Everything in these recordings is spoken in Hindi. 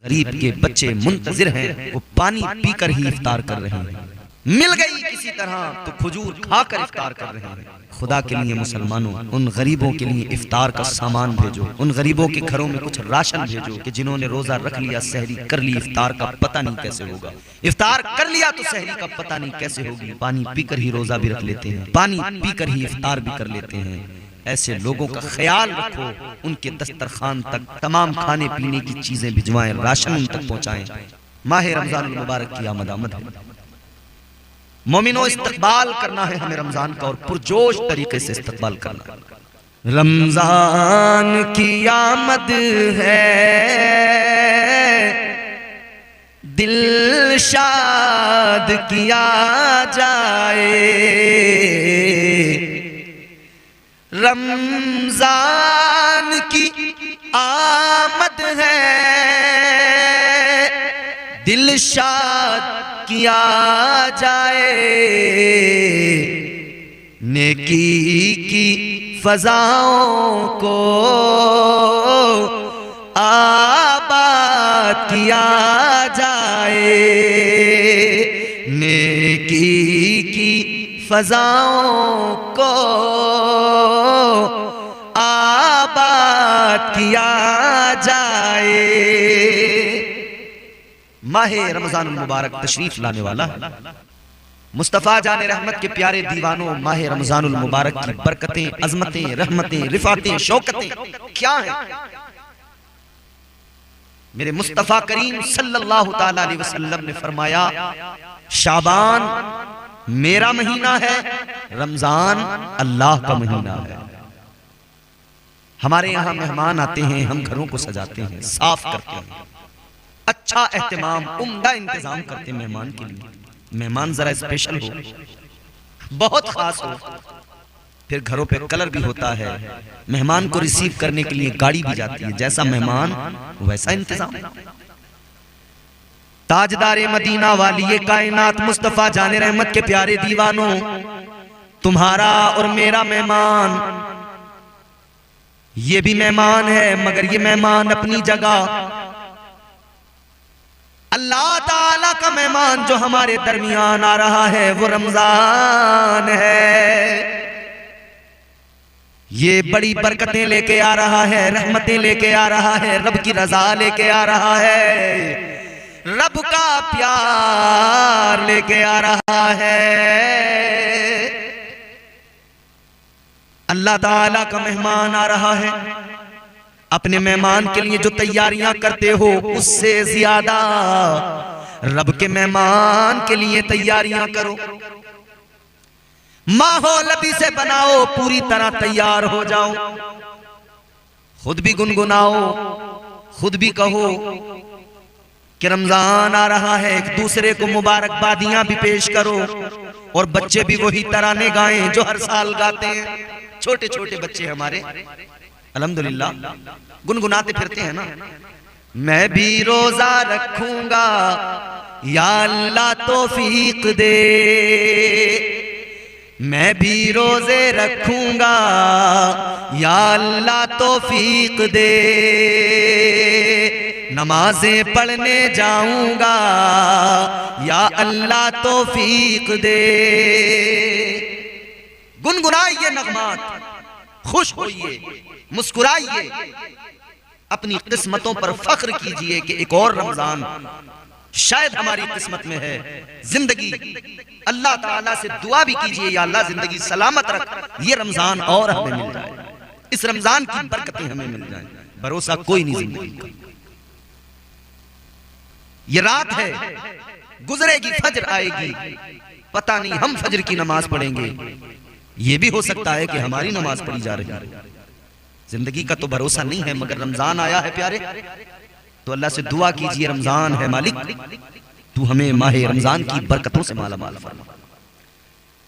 गरीब के बच्चे मुंतजिर हैं, वो पानी पीकर ही इफ्तार कर रहे हैं। मिल गई किसी तरह तो खजूर खाकर इफ्तार कर रहे हैं। खुदा के लिए मुसलमानों, उन गरीबों के लिए इफ्तार का सामान भेजो, उन गरीबों के घरों में कुछ राशन भेजो कि जिन्होंने रोजा रख लिया, सहरी कर ली, इफ्तार का पता नहीं कैसे होगा। इफ्तार कर लिया तो सहरी का पता नहीं कैसे होगी। पानी पीकर ही रोजा भी रख लेते हैं, पानी पीकर ही इफ्तार भी कर लेते हैं। ऐसे लोगों का ख्याल रखो, उनके दस्तरखान तक तमाम खाने पीने की चीजें भिजवाएं, राशन उन तक पहुंचाएं। माह रमजान मुबारक की आमद है। मोमिनो, इस्तकबाल करना है हमें रमजान का, और पुरजोश तरीके से इस्तकबाल करना है। रमजान की आमद है, दिल शाद किया जाए। रमजान की आमद है, दिल शाद किया जाए। नेकी की फजाओं को आबाद किया जाए। नेकी की फजाओं को आबाद किया जाए। माह रमजान मुबारक तशरीफ लाने वाला मुस्तफ़ा जाने रहमत के प्यारे दीवानों, माह रमजान मुबारक की बरकतें, अजमतें, रहमतें, रिफातें, शौकतें क्या हैं? मेरे मुस्तफ़ा करीम सल्लल्लाहु ताला अलैहि वसल्लम ने फरमाया, शाबान मेरा महीना है, रमजान अल्लाह का महीना है। हमारे यहाँ मेहमान आते हैं, हम घरों को सजाते हैं, साफ करते हैं, अच्छा एहतमाम, उम्दा इंतजाम करते हैं मेहमान के लिए। मेहमान जरा स्पेशल हो, बहुत खास हो, फिर घरों पे कलर भी होता है। मेहमान को रिसीव करने के लिए गाड़ी भी जाती है, जैसा मेहमान वैसा इंतजाम। ताजदारे मदीना वाली कायनात मुस्तफा जाने रहमत के प्यारे दीवानों, तुम्हारा और मेरा मेहमान ये भी मेहमान है, मगर ये मेहमान अपनी जगह। अल्लाह ताला का मेहमान जो हमारे दरमियान आ रहा है वो रमजान है। ये बड़ी बरकतें लेके आ रहा है, रहमतें लेके आ रहा है, रब की रजा लेके आ रहा है, रब का प्यार लेके आ रहा है। अल्लाह ताला का मेहमान आ रहा है। अपने मेहमान के लिए जो तैयारियां करते हो उससे ज्यादा रब के मेहमान के लिए तैयारियां करो। माहौल अभी से बनाओ, पूरी तरह तैयार हो जाओ। खुद भी गुनगुनाओ, खुद भी कहो कि रमजान आ रहा है, एक दूसरे को मुबारकबादियां भी पेश करो, और बच्चे भी वही तराने गाएं जो हर साल गाते हैं। छोटे छोटे बच्चे हमारे अल्हम्दुलिल्लाह गुनगुनाते फिरते हैं ना, मैं भी रोजा रखूंगा या अल्लाह तौफीक दे, मैं भी रोजे रखूंगा या अल्लाह तौफीक दे, नमाजें पढ़ने जाऊंगा या अल्लाह तौफीक दे। गुनगुनाइए नगमात, खुश होइए, मुस्कुराइए, अपनी किस्मतों पर फख्र कीजिए कि एक और रमजान शायद हमारी किस्मत में है। जिंदगी अल्लाह ताला से दुआ भी कीजिए, या अल्लाह जिंदगी सलामत रख, ये रमजान और हमें मिल जाए, इस रमजान की बरकतें हमें मिल जाए। भरोसा कोई नहीं जिंदगी का। ये रात है, गुजरेगी, फजर आएगी, पता नहीं हम फजर की नमाज पढ़ेंगे, ये भी हो सकता है कि हमारी नमाज पढ़ी जा रही है। जिंदगी का तो भरोसा नहीं है, मगर रमजान आया है प्यारे, तो अल्लाह से दुआ कीजिए, रमजान है मालिक, तू हमें माह रमजान की बरकतों से माला माल फरमा।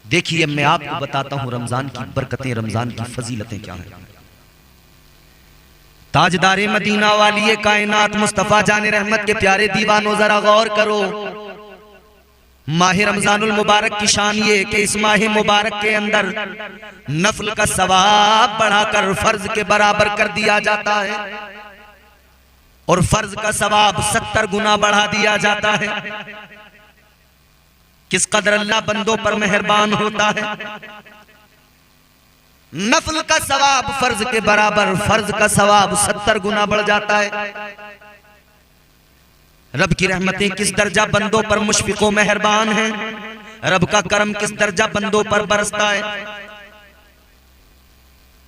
देखिए मैं आपको बताता हूं रमजान की बरकतें, रमजान की फजीलतें क्या हैं। ताजदारे मदीना वाली कायनात मुस्तफा जाने रहमत के प्यारे दीवानों, जरा गौर करो। माह रमजानुल मुबारक की शान ये कि इस माह मुबारक के अंदर नफल का सवाब बढ़ाकर फर्ज के बराबर कर दिया जाता है। और फर्ज का सवाब 70 गुना बढ़ा दिया जाता है। किस कदर अल्लाह बंदों पर मेहरबान होता है। नफल का सवाब फर्ज के बराबर, फर्ज का सवाब 70 गुना बढ़ जाता है। रब की रहमतें किस दर्जा बंदों पर मुशफिक व मेहरबान हैं। रब का करम किस दर्जा बंदों पर बरसता है।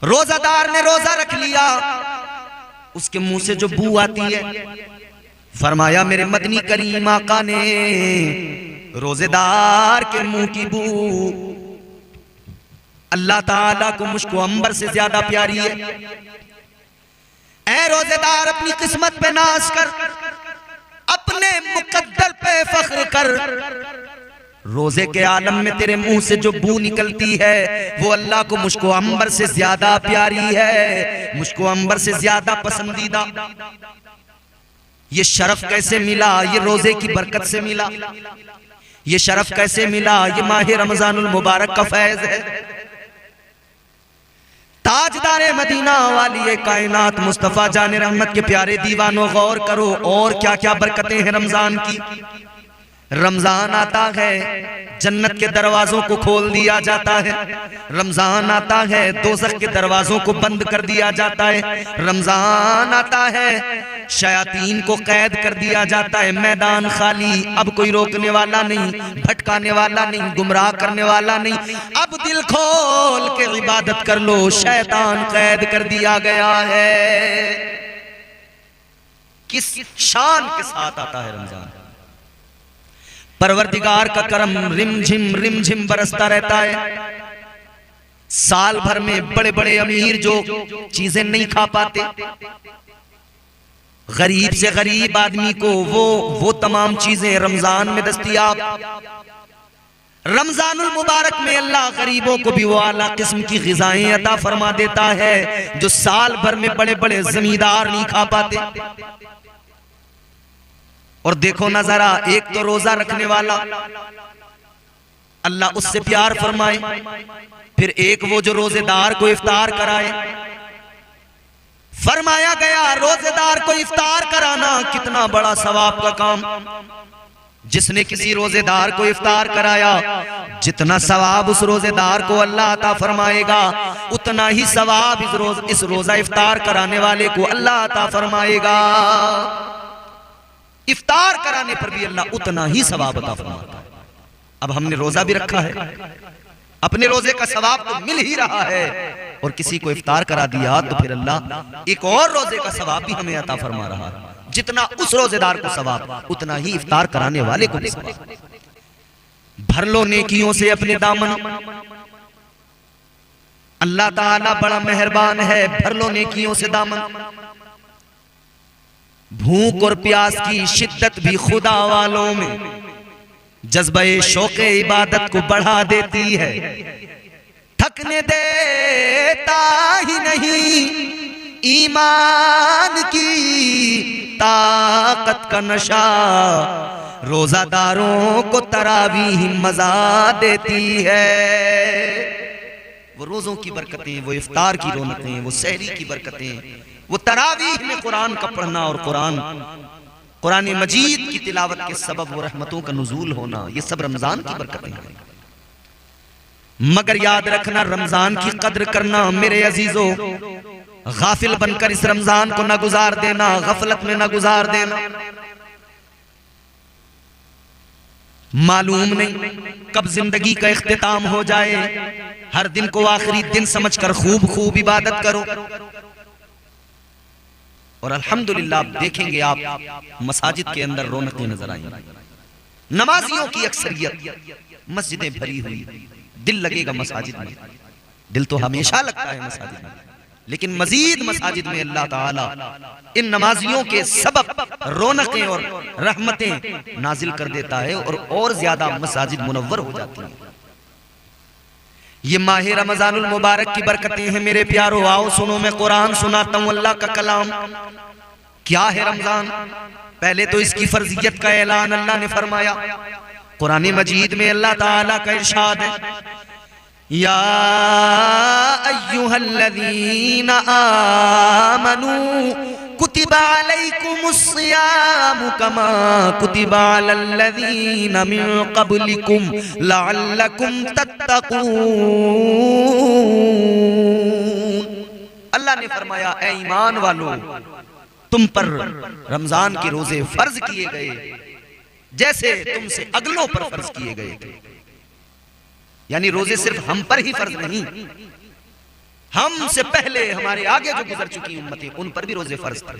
रोजादार ने रोजा रख लिया, उसके मुंह से जो बू आती है, फरमाया मेरे मदनी करीम आका ने रोजेदार के मुंह की बू अल्लाह ताला को मुझको अंबर से ज्यादा प्यारी है। ऐ रोजेदार अपनी किस्मत पे नाज कर, अपने मुकद्दर पे फख्र कर। रोजे के आलम में तेरे मुंह से जो बू निकलती है वो अल्लाह को मुझको अंबर से ज्यादा प्यारी है, मुझको अंबर से ज्यादा पसंदीदा। ये शरफ कैसे मिला? ये रोजे की बरकत से मिला। ये शरफ कैसे मिला? ये माह रमजानुल मुबारक का फैज है। ताजदारे मदीना वाली कायनात मुस्तफा जाने रहमत के प्यारे दीवानों, गौर करो और क्या क्या बरकतें हैं रमजान की। रमजान आता है, जन्नत के दरवाजों को खोल दिया जाता है। रमजान आता है, दोज़ख के दरवाजों को बंद कर दिया जाता है। रमजान आता है, शयातीन को कैद कर दिया जाता है। मैदान खाली, अब कोई रोकने वाला नहीं, भटकाने वाला नहीं, गुमराह करने वाला नहीं। अब दिल खोल के इबादत कर लो, शैतान कैद कर दिया गया है। किस शान के साथ आता है रमजान। परवरदिगार का करम रिमझिम बरसता रहता है। साल भर में बड़े बड़े अमीर जो चीजें नहीं खा पाते, गरीब से गरीब आदमी को वो तमाम चीजें रमजान में दस्तयाब। रमजानुल मुबारक में अल्लाह गरीबों को भी वो आला किस्म की ग़िज़ाएं अता फरमा देता है जो साल भर में बड़े बड़े जमींदार नहीं खा पाते। और देखो ना जरा, एक तो रोजा रखने वाला, अल्लाह उससे प्यार फरमाए, फिर एक वो जो रोजेदार को इफ्तार कराए। फरमाया गया रोजेदार को इफ्तार कराना कितना बड़ा सवाब का काम। जिसने किसी रोजेदार को इफ्तार कराया, जितना सवाब उस रोजेदार को अल्लाह अता फरमाएगा, उतना ही सवाब इस रोजा इफ्तार कराने वाले को अल्लाह अता फरमाएगा। इफ्तार कराने पर भी अल्लाह उतना ही सवाब अता फरमाता है। अब हमने रोजा भी रखा है, अपने रोजे का सवाब तो मिल ही रहा है, और किसी को इफ्तार करा दिया तो फिर अल्लाह एक और रोजे का सवाब भी हमें अता फरमा रहा है। जितना उस रोजेदार को सवाब, उतना ही इफ्तार कराने वाले को भी सवाब। भर लो नेकियों से अपने दामन, अल्लाह ताला बड़ा मेहरबान है। भर लो नेकियों से दामन। भूख और प्यास की शिद्दत भी खुदा वालों में जज्बे शौक़े इबादत को बढ़ा देती है। थकने देता ही नहीं ईमान की ताकत का नशा, रोजादारों को तरावीह मजा देती है। वो रोजों की बरकतें, वो इफ्तार की रौनकें, वो सहरी की बरकतें, वो तरावीह में कुरान का पढ़ना और कुरान मजीद की तिलावत के सबब वो रहमतों का नुज़ूल होना, ये सब रमजान की बरकतें हैं। मगर याद रखना, रमजान की कद्र करना मेरे अजीजों। गाफिल बनकर इस रमजान को न गुजार देना, गफलत में न गुजार देना। मालूम नहीं कब जिंदगी का इख्तिताम हो जाए। हर दिन को आखिरी दिन समझकर खूब खूब इबादत करो। और अल्हम्दुलिल्लाह आप देखेंगे, आप मसाजिद के अंदर रौनकें नजर आएंगी। नमाजियों की अक्सरियत, मस्जिदें भरी हुई, दिल लगेगा मसाजिद में। दिल तो हमेशा लगता है मसाजिद में, लेकिन मजीद मसाजिद में अल्लाह ताला इन नमाजियों के सबब रौनकें और रहमतें नाजिल कर देता है और ज्यादा मसाजिद मुनव्वर हो जाती हैं। ये माह रमजानुल मुबारक की बरकतें हैं मेरे प्यारो। आओ सुनो, मैं कुरान सुनाता हूँ, अल्लाह का कलाम। क्या है रमजान? पहले तो इसकी फर्जियत का ऐलान अल्लाह ने फरमाया। कुरान मजीद में अल्लाह ताला का इरशाद है, या अय्युहल्लज़ीना आमनू कुतिबा अलैकुमुस्सियामु कमा कुतिबा अलल्लज़ीना मिन क़ब्लिकुम लअल्लकुम तत्तक़ून। अल्लाह ने फरमाया, ऐ ईमान वालों, तुम पर रमजान के रोजे फर्ज किए गए जैसे तुमसे अगलों पर फर्ज किए गए थे। यानी रोजे सिर्फ हम पर ही फर्ज नहीं, हमसे पहले हमारे आगे जो गुजर चुकी उम्मतें उन पर भी रोजे फर्ज थे,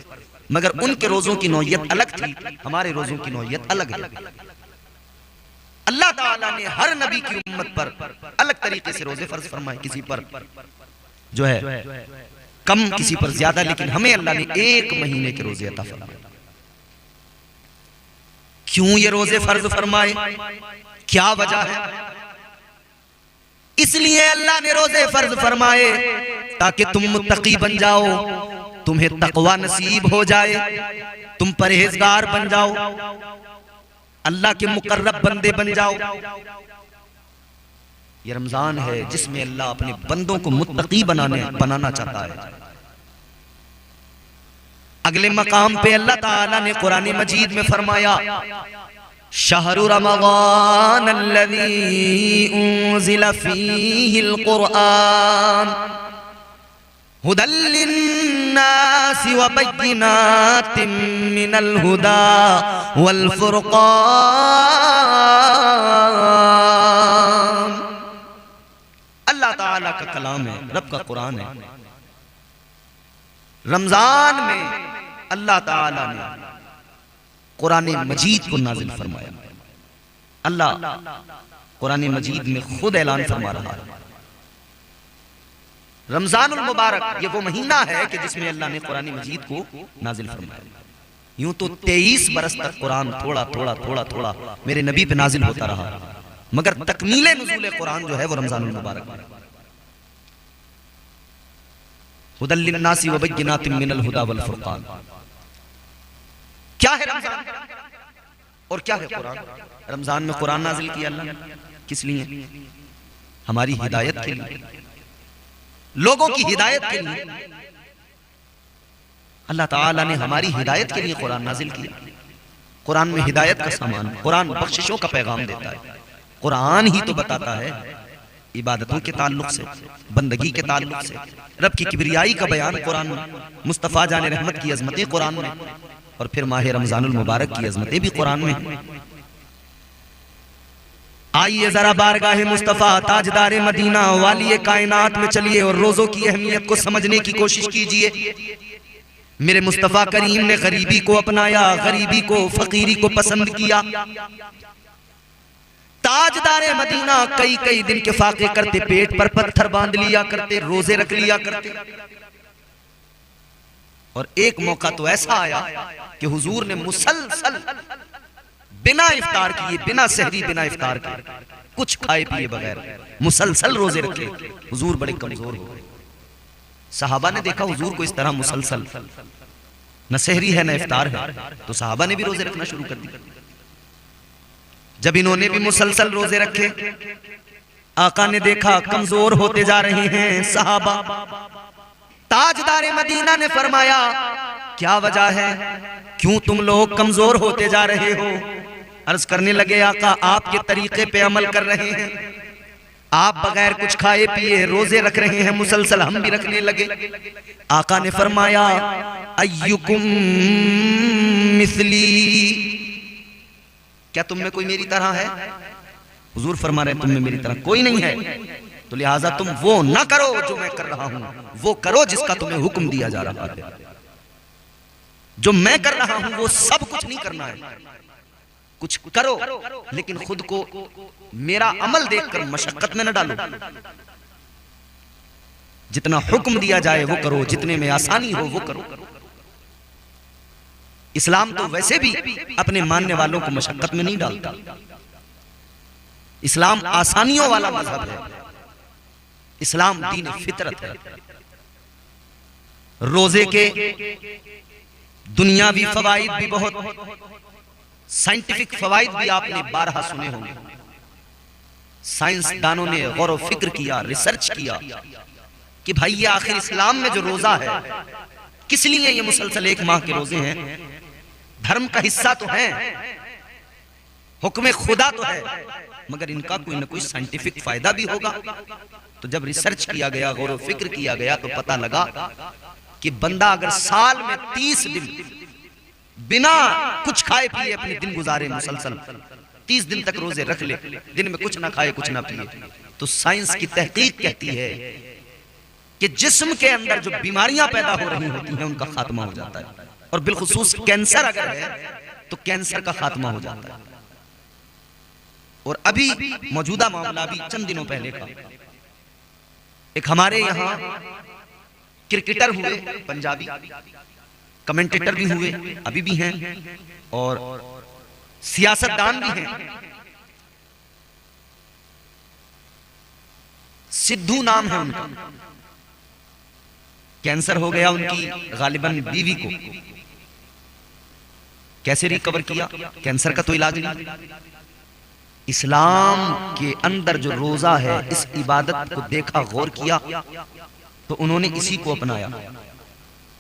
मगर उनके रोजों की नौयत अलग थी, हमारे रोजों की नौयत अलग है। अल्लाह ताला ने हर नबी की उम्मत पर अलग तरीके से रोजे फर्ज फरमाए, किसी पर जो है कम, किसी पर ज्यादा, लेकिन हमें अल्लाह ने 1 महीने के रोजे अता फरमाए। क्यों ये रोजे फर्ज फरमाए, क्या वजह है? इसलिए अल्लाह ने रोजे फर्ज फरमाए ताकि तुम मुत्तकी बन जाओ, तुम्हें तकवा नसीब हो जाए, तुम परहेजगार बन जाओ, अल्लाह के मुकर्रब बंदे बन जाओ। ये रमजान है जिसमें अल्लाह अपने बंदों को मुत्तकी बनाना चाहता है। अगले मकाम पे अल्लाह ताला ने कुरान मजीद में फरमाया, शहरु रमज़ान अल्लज़ी उन्ज़िला फ़ीहिल क़ुरआन हुदल लिन्नासि व बय्यिनातिम मिनल हुदा वल फ़ुरक़ान। अल्लाह ताला का कलाम है, रब का कुरान है। रमजान में अल्लाह ताला ने कुरान मजीद को नाजिल फरमाया। अल्लाह कुरान मजीद में खुद ऐलान फरमा रहा है, रमजानुल मुबारक ये वो महीना है कि जिसमें अल्लाह ने कुरान मजीद को नाजिल फरमाया। यूं तो 23 बरस तक कुरान थोड़ा थोड़ा थोड़ा थोड़ा मेरे नबी पे नाजिल होता रहा, मगर तकमीले नुज़ूल कुरान जो है वो रमजानुल मुबारक है। हुदल लिन्नासि व बय्यिनातिम मिनल हुदा वल फ़ुरक़ान। क्या है रमजान और क्या है कुरान? रमजान में कुरान नाजिल किया अल्लाह ने, किस लिए? हमारी हिदायत के लिए, लोगों की हिदायत के लिए। अल्लाह ताला ने हमारी हिदायत के लिए कुरान नाजिल किया। कुरान में हिदायत का सामान, कुरान बख्शिशों का पैगाम देता है। कुरान ही तो बताता है इबादतों के ताल्लुक से, बंदगी के ताल्लुक से, रब की किबरियाई का बयान कुरान में, मुस्तफ़ा जाने रहमत की अजमतें कुरान में, और फिर माह रमजानुल मुबारक की अजमतें भी कुरान में। आइए जरा बारगाह मुस्तफ़ा ताजदार मदीना वाली कायनात में चलिए और रोजों की अहमियत को समझने की कोशिश कीजिए। मेरे मुस्तफ़ा करीम ने गरीबी को अपनाया, गरीबी को, फकीरी को पसंद किया। ताजदार मदीना कई कई दिन के फाके करते, पेट पर पत्थर बांध लिया करते, रोजे रख लिया करते। और एक मौका तो ऐसा आया कि हुजूर ने मुसलसल बिना इफ्तार किए, बिना सहरी, बिना इफ्तार के, कुछ खाए पिए बगैर मुसलसल रोजे रखे। हुजूर बड़े कमजोर हो गए। सहाबा ने देखा हुजूर को इस तरह मुसलसल, न सहरी है न इफ्तार है, तो सहाबा ने भी रोजे रखना शुरू कर दिया। जब इन्होंने भी मुसलसल रोजे रखे, आका ने देखा कमजोर होते जा रहे हैं सहाबा। ताजदार मदीना ने फरमाया, क्या वजह है, क्यों तुम लोग कमजोर होते जा रहे हो? अर्ज करने लगे, आका आपके तरीके पे अमल कर रहे हैं, आप बगैर कुछ खाए पिए रोजे रख रहे हैं मुसलसल, हम भी रखने लगे। आका ने फरमाया, अय्युकुम मिस्ली, क्या तुम में कोई मेरी तरह है? हुजूर फरमा रहे तुम में मेरी तरह कोई नहीं है, तो लिहाजा तुम वो ना करो जो मैं कर रहा हूं, वो करो जिसका तुम्हें हुक्म दिया जा रहा है। जो मैं कर रहा हूं वो सब कुछ नहीं करना है, कुछ करो लेकिन खुद को मेरा अमल देखकर मशक्कत में न डालो। जितना हुक्म दिया जाए वो करो, जितने में आसानी हो वो करो। इस्लाम तो वैसे भी अपने मानने वालों को मशक्कत में नहीं डालता। इस्लाम आसानियों वाला मजहब है, इस्लाम दीन फितरत है। रोजे के दुनियावी फवाइद भी बहुत, साइंटिफिक फवाइद भी आपने 12 सुने होंगे। साइंसदानों ने गौर फिक्र किया, रिसर्च किया कि भाई ये आखिर इस्लाम में जो रोजा है किस लिए ये मुसलसल 1 माह के रोजे हैं? धर्म का हिस्सा तो है, हुक्म खुदा तो है, मगर इनका कोई ना कोई साइंटिफिक फायदा भी होगा। तो जब रिसर्च किया गया, गौर व फिक्र किया गया, तो पता लगा कि बंदा अगर साल में 30 दिन बिना कुछ खाए पिए अपने दिन गुजारे, मुसलसल 30 दिन तक रोजे रख ले, दिन में कुछ ना खाए कुछ ना पिए, तो साइंस की तहकीक कहती है कि जिस्म के अंदर जो बीमारियां पैदा हो रही होती हैं उनका खात्मा हो जाता है। और बिलखुसूस कैंसर अगर है तो कैंसर का खात्मा हो जाता है। और अभी मौजूदा मामला अभी चंद दिनों पहले का, एक हमारे यहां क्रिकेटर हुए पंजाबी, कमेंटेटर भी हुए, अभी भी हैं, और सियासतदान भी हैं। सिद्धू नाम है उनका। कैंसर हो गया उनकी गालिबन बीवी को। कैसे रिकवर किया? कैंसर का तो इलाज नहीं। इस्लाम के अंदर जो रोजा है, इस इबादत को देखा, गौर किया, तो उन्होंने इसी को अपनाया।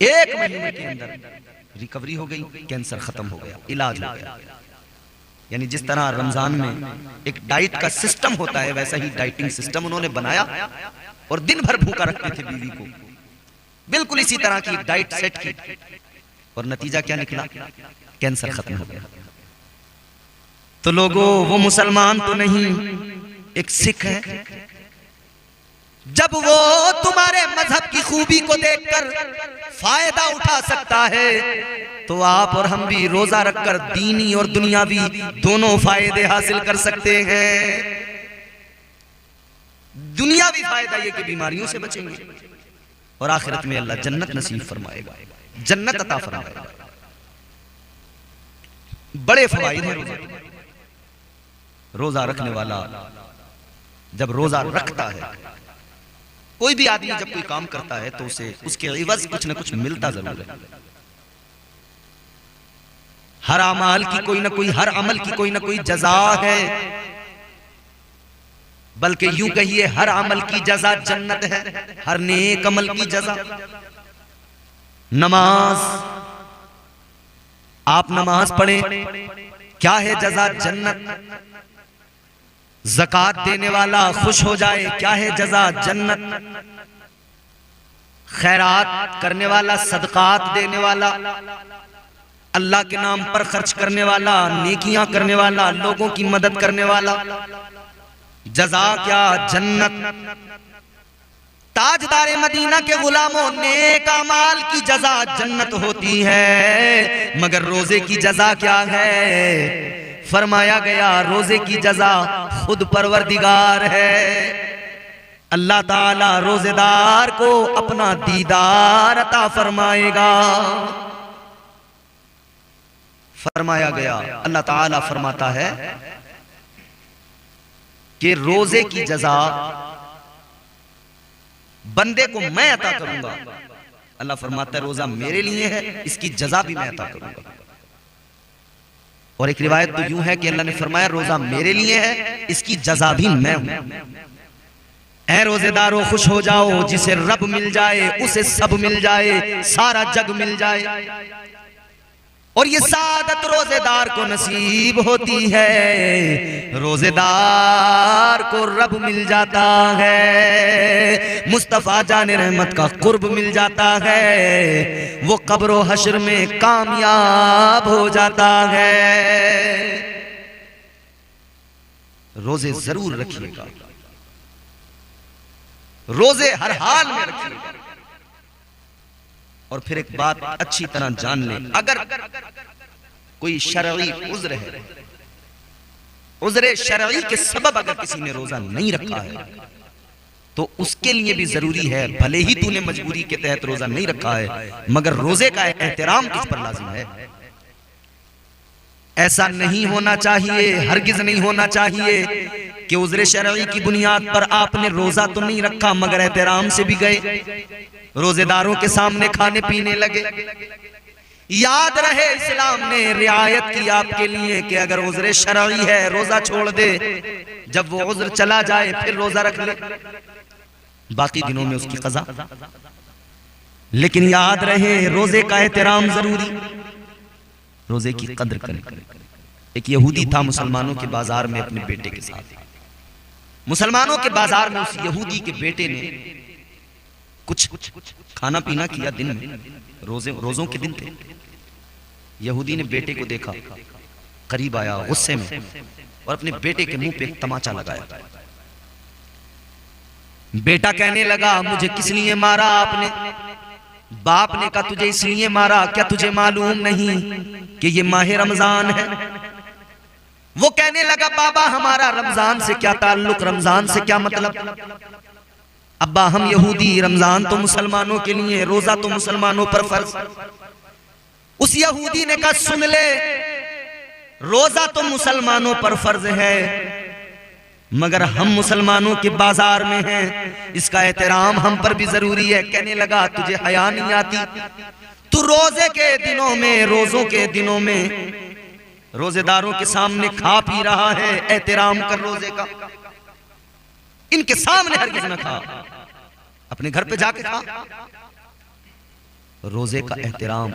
1 महीने के अंदर रिकवरी हो गई, कैंसर खत्म हो गया, इलाज हो गया। यानी जिस तरह रमजान में एक डाइट का सिस्टम होता है, वैसा ही डाइटिंग सिस्टम उन्होंने बनाया और दिन भर भूखा रखते थे बीवी को। बिल्कुल इसी तरह की डाइट सेट की, और नतीजा क्या निकला? कैंसर खत्म हो गया। तो लोगों, वो मुसलमान तो नहीं, एक सिख है। जब वो तुम्हारे मजहब की खूबी को देखकर फायदा उठा सकता है, तो आप और हम भी रोजा रखकर दीनी और दुनियावी दोनों फायदे हासिल कर सकते हैं। दुनियावी फायदा ये कि बीमारियों से बचेंगे, और आखिरत में अल्लाह जन्नत नसीब फरमाएगा, जन्नत अता फरमाएगा। बड़े फवाइद हैं रोजे। रोजा रखने वाला जब रोजा रखता है, कोई भी आदमी जब कोई काम करता है तो उसे उसके इवज कुछ ना कुछ मिलता जरूर है। हर अमल की कोई ना कोई, हर अमल की कोई ना कोई जजा है, बल्कि यूं कहिए हर अमल की जजा जन्नत है, हर नेक अमल की जजा। नमाज, आप नमाज पढ़ें, क्या है जजा? जन्नत। ज़कात देने वाला खुश हो जाए, क्या है जजा? जन्नत। खैरात करने वाला, सदकात देने वाला, अल्लाह के नाम पर खर्च करने वाला, नेकियां करने वाला, लोगों की मदद करने वाला, जजा क्या? जन्नत। ताजदारे मदीना के गुलामों, नेक अमाल की जजा जन्नत होती है, मगर रोजे की जजा क्या है? फरमाया गया रोजे की जजा खुद परवरदिगार है। अल्लाह ताला रोजेदार को अपना दीदार अता फरमाएगा। फरमाया गया, अल्लाह ताला फरमाता है कि रोजे की जजा बंदे को मैं अता करूंगा। अल्लाह फरमाता है रोजा मेरे लिए है, इसकी जजा भी मैं अता करूंगा। और एक रिवायत तो यूं है कि अल्लाह ने फरमाया रोजा मेरे लिए है, इसकी जजा भी मैं हूं। ऐ रोजेदारों खुश हो जाओ, जिसे रब मिल जाए उसे सब मिल जाए, सारा जग मिल जाए। और ये सादत रोजेदार को नसीब होती है, रोजेदार को रब मिल जाता है, मुस्तफा जाने रहमत का कुर्ब मिल जाता है, वो कब्र व हश्र में कामयाब हो जाता है। रोजे जरूर रखिएगा, रोजे हर हाल में रखिएगा। और फिर एक बात अच्छी तरह जान लें, अगर कोई शरई उज़्र है, उज़्र शरई के सबब अगर किसी ने रोजा नहीं रखा है, तो उसके लिए भी जरूरी है, भले ही तूने मजबूरी के तहत रोजा नहीं रखा है, मगर रोजे का एहतराम तुझ पर लाजिम है। ऐसा नहीं होना चाहिए, हरगिज नहीं होना चाहिए कि उज़्र शरई की बुनियाद पर आपने रोजा तो नहीं रखा मगर एहतराम से भी गए, रोजेदारों के सामने खाने पीने लगे। याद रहे इस्लाम ने रियायत की आपके लिए कि अगर उज़्र शरई है रोजा छोड़ दे, जब वो उज़्र चला जाए फिर रोजा रख ले, बाकी दिनों में उसकी क़ज़ा। लेकिन याद रहे रोजे का एहतराम जरूरी, रोजे की कद्र करें। एक यहूदी था मुसलमानों के बाजार में अपने बेटे के साथ। मुसलमानों के बाजार में उस यहूदी के बेटे ने कुछ खाना पीना किया दिन में, रोजों के दिन थे। यहूदी ने बेटे को देखा, करीब आया गुस्से में और अपने बेटे के मुंह पे एक तमाचा लगाया। बेटा कहने लगा, मुझे किस लिए मारा आपने? बाप ने कहा, तुझे इसलिए मारा, क्या तुझे मालूम नहीं कि ये माह रमजान है? वो कहने लगा, बाबा हमारा रमजान से क्या ताल्लुक, रमजान से क्या मतलब? अब्बा हम यहूदी, रमजान तो मुसलमानों के लिए, रोजा तो मुसलमानों पर फर्ज। उस यहूदी ने कहा, सुन ले, रोजा तो मुसलमानों पर फर्ज है, मगर हम मुसलमानों के बाजार में हैं, इसका एहतराम हम पर भी जरूरी है। कहने लगा, तुझे हया नहीं आती? तू रोजे के दिनों में, रोजों के दिनों में रोजेदारों के सामने खा पी रहा है, एहतराम कर रोजे का। इनके सामने हरगिज़ न खा, अपने घर पे जाके खा। रोजे का एहतराम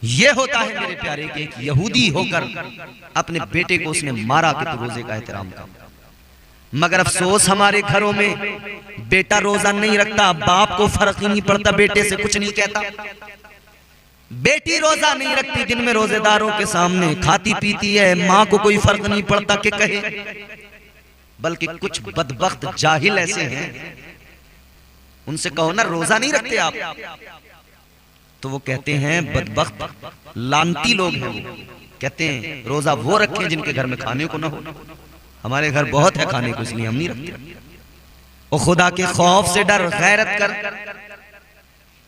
ये होता है मेरे प्यारे के, एक यहूदी होकर अपने बेटे को उसने मारा कि तू रोजे का एहतराम कर। मगर अफसोस हमारे घरों में बेटा रोजा नहीं रखता, बाप को फर्क ही नहीं पड़ता, बेटे से कुछ नहीं कहता। बेटी रोजा नहीं रखती, दिन में रोजेदारों के सामने खाती पीती है, माँ को कोई फर्क नहीं पड़ता कि कहे। बल्कि कुछ बदबख्त जाहिल ऐसे हैं, उनसे कहो ना रोजा नहीं रखते आप, तो वो कहते हैं, बदबख्त लानती लोग हैं, वो कहते हैं रोजा वो रखें जिनके घर में खाने को ना हो। हमारे घर बहुत है खाने को, इसलिए हम नहीं रखते। ओ खुदा के खौफ से डर, गैरत कर।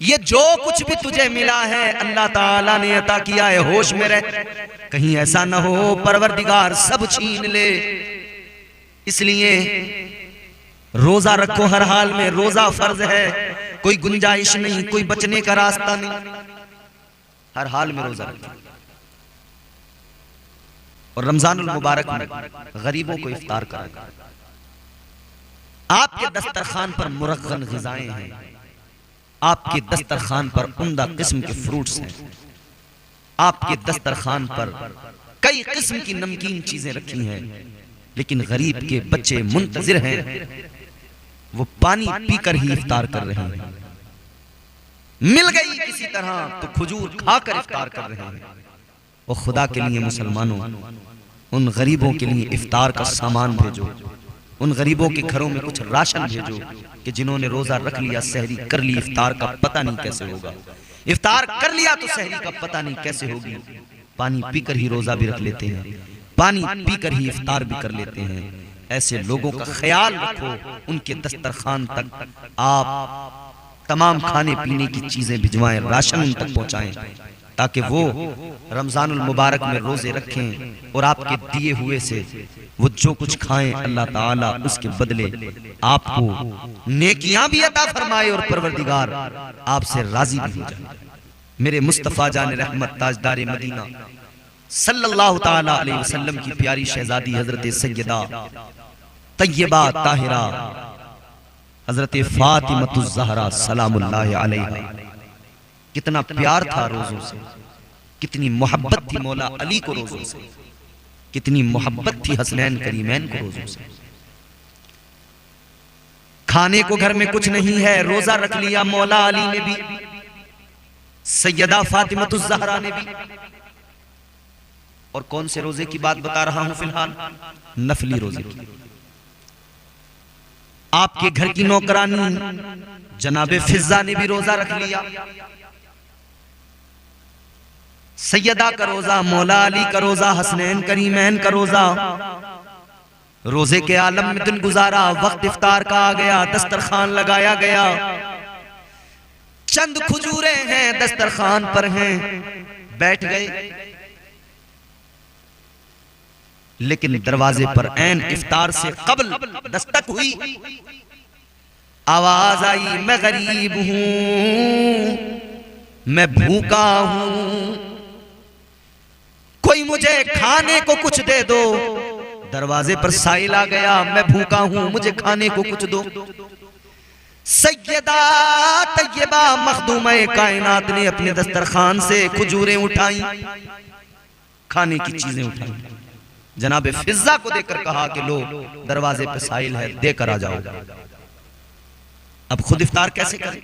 ये जो कुछ भी तुझे मिला है अल्लाह ताला ने अता किया है, होश में रह, कहीं ऐसा ना हो परवरदिगार सब छीन ले। इसलिए रोजा रखो हर हाल में, रोजा फर्ज है, कोई गुंजाइश नहीं, कोई बचने का रास्ता नहीं, हर हाल में रोजा रखो। और रमजानुल मुबारक में गरीबों को इफ्तार करें। आपके दस्तरखान पर मुरग़्ग़न ग़िज़ाएं हैं, आपके दस्तरखान पर उम्दा किस्म के फ्रूट्स हैं, आपके दस्तरखान पर कई किस्म की नमकीन चीजें रखी हैं, लेकिन गरीब के बच्चे मुंतजिर हैं, वो पानी पीकर ही इफ्तार कर रहे हैं। मिल गई किसी तरह तो खजूर खाकर इफ्तार कर रहे हैं। और खुदा के लिए मुसलमानों, उन गरीबों के लिए इफ्तार का सामान भेजो, उन गरीबों के घरों में कुछ राशन भेजो कि जिन्होंने रोजा रख लिया, सहरी कर ली, इफ्तार का पता नहीं कैसे होगा। इफ्तार कर लिया तो सहरी का पता नहीं कैसे होगी। पानी पीकर ही रोजा भी रख लेते हैं, पानी पीकर ही इफ्तार भी कर लेते हैं। ऐसे लोगों का ख्याल रखो, उनके दस्तरखान तक आप तमाम खाने पीने की चीजें भिजवाएं, राशन उन तक पहुंचाएं, ताकि वो रमजानुल मुबारक में रोजे रखें और आपके दिए हुए से वो जो कुछ खाएं अल्लाह ताला उसके बदले आपको नेकियां भी अता फरमाए और परवरदिगार आपसे राजी भी हो जाए। मेरे मुस्तफा जान रहमत ताजदार मदीना सल्लल्लाहु ताला अलैहि वसल्लम की प्यारी शहजादी हजरत सैयदा तय्यबा ताहिरा हजरत फातिमतुज़ ज़हरा सलामुल्लाहि अलैहा, कितना प्यार था रोजों से, कितनी मोहब्बत थी मौला अली को रोजों से, कितनी मोहब्बत थी हसनैन करीमैन को रोजों से। खाने को घर में कुछ नहीं है, रोजा रख लिया मौला अली ने भी, सैयदा फातिमतुज़ ज़हरा ने भी। और कौन से रोजे की बात बता रहा हूं फिलहाल? नफली रोजे की। आपके घर की नौकरानी जनाबे फिजा ने भी रोजा रख लिया। सैयदा का रोजा, मौला अली का रोजा, हसनैन करीमैन का रोजा, रोजे के आलम में दिन गुजारा। वक्त इफ्तार का आ गया, दस्तरखान लगाया गया, चंद खजूरें हैं दस्तरखान पर हैं, बैठ गए। लेकिन दरवाजे पर ऐन इफ्तार से कबल दस्तक हुई, आवाज आई, मैं गरीब हूं, मैं भूखा हूं, कोई मुझे खाने को कुछ दे दो। दरवाजे पर साइल आ गया, मैं भूखा हूं, मुझे खाने को कुछ दो। सैयदा तैयबा मखदूमा कायनात ने अपने दस्तरखान से खजूरें उठाई, खाने की चीजें उठाई। जनाब फिजा को देकर कहा कि लो दरवाजे पे साइल है, देकर आ जाओ। अब खुद इफ्तार कैसे करें?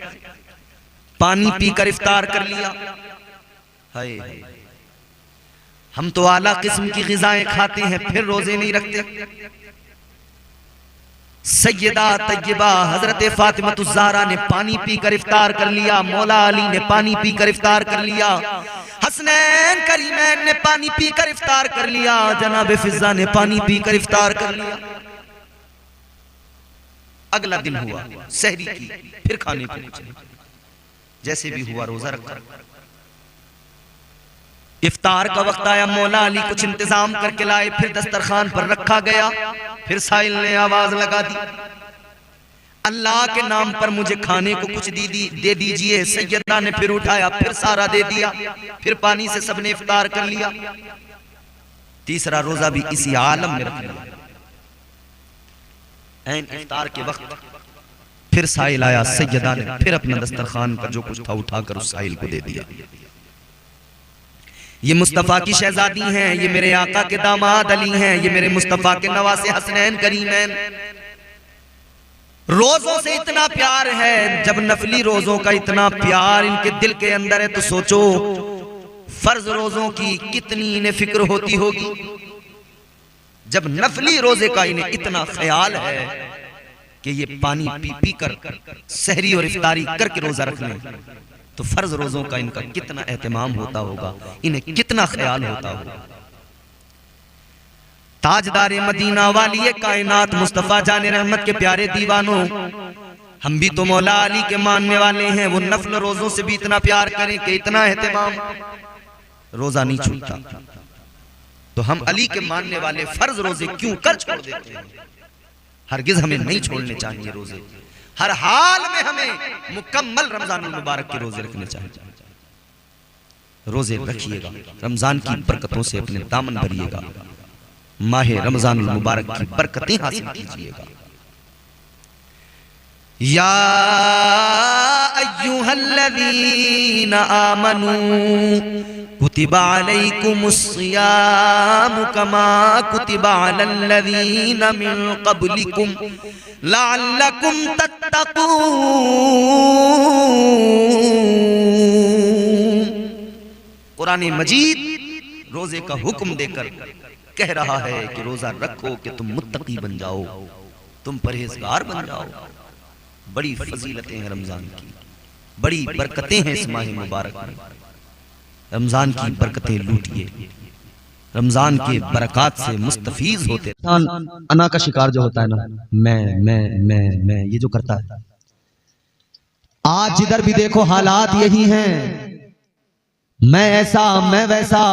पानी पीकर इफ्तार कर लिया। हाय, हम तो आला किस्म की ग़िज़ाएं खाते हैं फिर रोजे नहीं रखते। सैयदा तैयबा हजरत फातिमा ज़हरा ने पानी पीकर इफ्तार कर लिया, मौला अली ने पानी पीकर इफ्तार कर लिया, हसनैन करीमैन ने पानी पीकर इफ्तार कर लिया, जनाब फिजा ने पानी पीकर इफ्तार कर लिया। अगला दिन हुआ सहरी की, फिर खाने को चले, जैसे भी हुआ रोजा रखा। इफ्तार का वक्त आया, मौला अली कुछ इंतजाम करके लाए, फिर दस्तरखान पर रखा गया। फिर साहिल ने आवाज लगा दी, अल्लाह के नाम पर मुझे खाने को कुछ दे दीजिए। सैयदा ने फिर उठाया, फिर सारा दे दिया, फिर पानी से सबने इफ्तार कर लिया। तीसरा रोजा भी इसी आलम में रख लिया। ऐन इफ्तार के वक्त फिर साहिल आया, सैयदा ने फिर अपना दस्तरखान पर जो कुछ था उठाकर उस साहिल को दे दिया। ये मुस्तफ़ा की शहजादी हैं, ये मेरे आका के दामाद अली हैं, ये मेरे मुस्तफ़ा के नवासे हसनैन करीमैन। रोजों से इतना प्यार है, जब नफली रोजों का इतना प्यार इनके दिल के अंदर है, तो सोचो फर्ज रोजों की कितनी इन्हें फिक्र होती होगी। जब नफली रोजे का इन्हें इतना ख्याल है कि ये पानी पी पी कर सहरी और इफ्तारी करके रोजा रख लें, तो फर्ज रोजों का इनका कितना एहतमाम होता होगा, इन्हें कितना ख्याल होता होगा। ताजदार मदीना वाली कायनात मुस्तफा जाने रहमत के प्यारे दीवानों, हम भी तो मौला अली के मानने वाले हैं। वो नफल रोजों से भी इतना प्यार करें कि इतना एहतमाम, रोजा नहीं छूटता, तो हम अली के मानने वाले फर्ज रोजे क्यों कर छोड़ देते हैं? हरगिज हमें नहीं छोड़ने चाहिए रोजे, हर हाल में हमें मुकम्मल रमजान मुबारक के रोजे रखने चाहिए। रोजे रखिएगा, रमजान की बरकतों से अपने दामन भरिएगा, माहे रमजान मुबारक की बरकतें हासिल कीजिएगा। या अय्युहल्लज़ीना आमनू कुतिबा अलैकुमुस्सियामु कमा कुतिबा अलल्लज़ीना मिन क़ब्लिकुम लअल्लकुम तत्तक़ून। कुरान मजीद रोजे का हुक्म देकर कह रहा है कि रोजा रखो कि तुम मुत्तकी बन जाओ, तुम परहेजगार बन जाओ। बड़ी फजीलतें हैं रमजान की, बड़ी बरकतें हैं इस माह मुबारक में। रमजान की बरकतें लूटिए, रमजान के बरकत से मुस्तफीज होते। अना का शिकार जो होता है ना, मैं ये जो करता है, आज जिधर भी देखो हालात यही हैं, मैं ऐसा मैं वैसा,